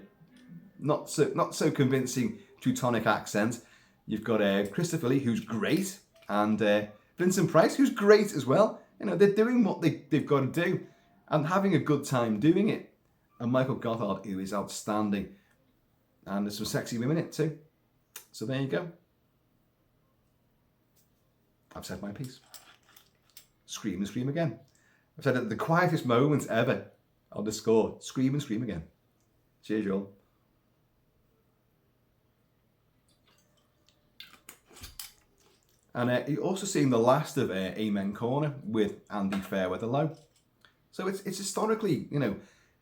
not so convincing Teutonic accent. You've got Christopher Lee, who's great, and Vincent Price, who's great as well. You know, they're doing what they've got to do and having a good time doing it. And Michael Gothard, who is outstanding. And there's some sexy women in it too. So there you go. I've said my piece. Scream and scream again. I've said it the quietest moments ever on the score. Scream and scream again. Cheers, y'all. And you're also seeing the last of Amen Corner with Andy Fairweather-Low. So it's historically, you know,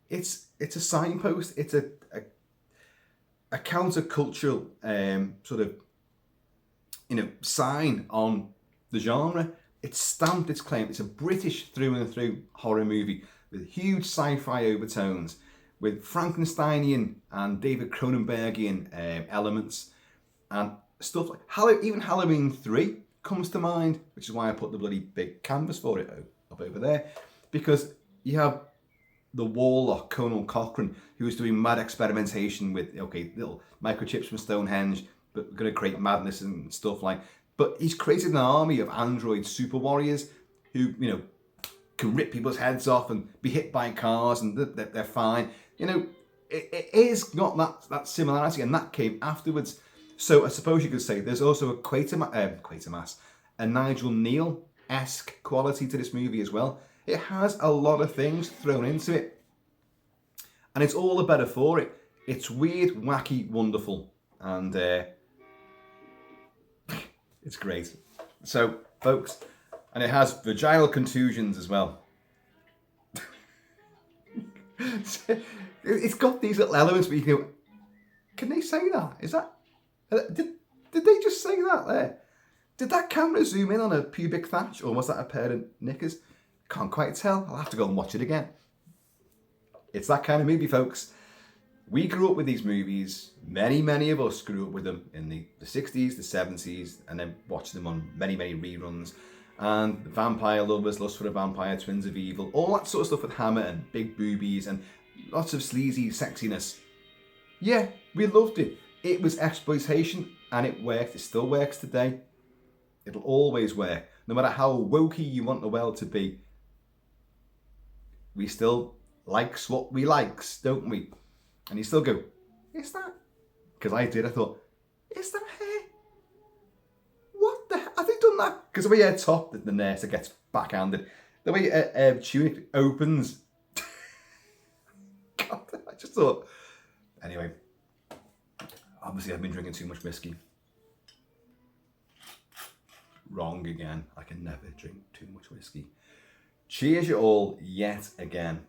it's a signpost. It's a countercultural sort of, you know, sign on the genre. It's stamped its claim. It's a British through and through horror movie with huge sci-fi overtones, with Frankensteinian and David Cronenbergian elements, and stuff like even Halloween 3 comes to mind, which is why I put the bloody big canvas for it up over there, because you have the warlock Conal Cochrane, who is doing mad experimentation with little microchips from Stonehenge, but we're going to create madness and stuff like. But he's created an army of android super warriors who, you know, can rip people's heads off and be hit by cars and they're fine. You know, it is got that similarity, and that came afterwards. So I suppose you could say there's also a Quatermass, a Nigel Neal-esque quality to this movie as well. It has a lot of things thrown into it, and it's all the better for it. It's weird, wacky, wonderful, and it's great. So, folks, and it has vaginal contusions as well. It's got these little elements where you go, can they say that? Is that... Did they just say that there? Did that camera zoom in on a pubic thatch, or was that a pair of knickers? Can't quite tell. I'll have to go and watch it again. It's that kind of movie, folks. We grew up with these movies. Many of us grew up with them in the 60s, the 70s, and then watched them on many reruns. And Vampire Lovers, Lust for a Vampire, Twins of Evil, all that sort of stuff with Hammer and big boobies and lots of sleazy sexiness. Yeah, we loved it. It was exploitation, and it worked. It still works today. It'll always work. No matter how wokey you want the world to be, we still likes what we likes, don't we? And you still go, is that? Because I did. I thought, is that hair? What the hell? Have they done that? Because the way her top, the nurse that gets backhanded, the way tunic opens. God, I just thought. Anyway, obviously I've been drinking too much whiskey. Wrong again. I can never drink too much whiskey. Cheers you all yet again.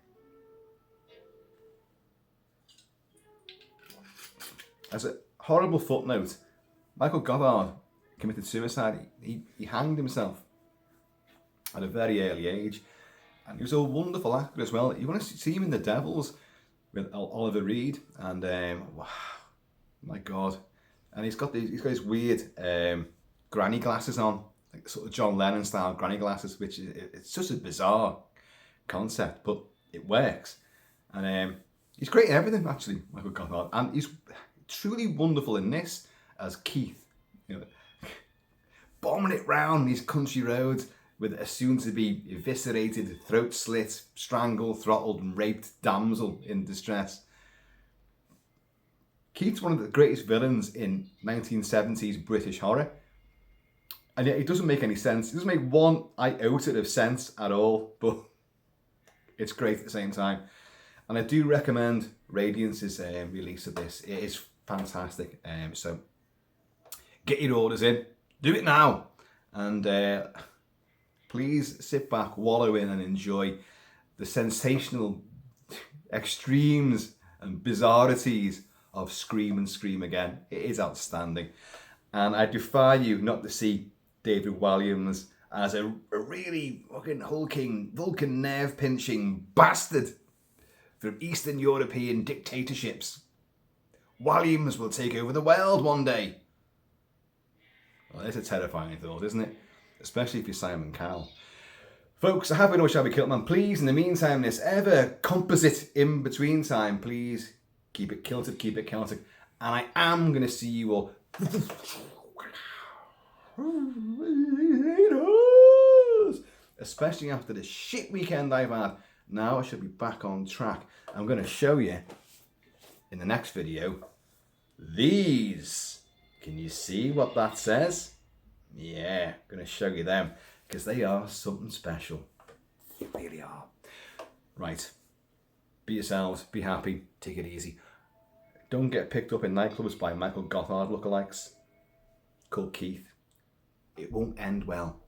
As a horrible footnote, Michael Gothard committed suicide. He hanged himself at a very early age, and he was a wonderful actor as well. You want to see him in The Devils with Oliver Reed, and wow, my God, and he's got his weird granny glasses on, like sort of John Lennon style granny glasses, which it's just a bizarre concept, but it works. And he's great in everything, actually, Michael Gothard, and he's truly wonderful in this as Keith, you know, bombing it round these country roads with a soon-to-be eviscerated, throat slit, strangled, throttled, and raped damsel in distress. Keith's one of the greatest villains in 1970s British horror. And yet it doesn't make any sense. It doesn't make one iota of sense at all, but it's great at the same time. And I do recommend Radiance's release of this. It is fantastic. So get your orders in. Do it now. And please sit back, wallow in and enjoy the sensational extremes and bizarrities of Scream and Scream Again. It is outstanding. And I defy you not to see David Walliams as a really fucking hulking, Vulcan nerve-pinching bastard from Eastern European dictatorships. Walliams will take over the world one day. Well, that's a terrifying thought, isn't it? Especially if you're Simon Cowell. Folks, I have been or shall be Kilt-Man. Please, in the meantime, this ever composite in-between time, please keep it kilted, keep it Celtic. And I am going to see you all... especially after the shit weekend I've had. Now I should be back on track. I'm going to show you in the next video these. Can you see what that says? Yeah, I'm going to show you them because they are something special. They really are. Right. Be yourselves, be happy, take it easy. Don't get picked up in nightclubs by Michael Gothard lookalikes called Keith. It won't end well.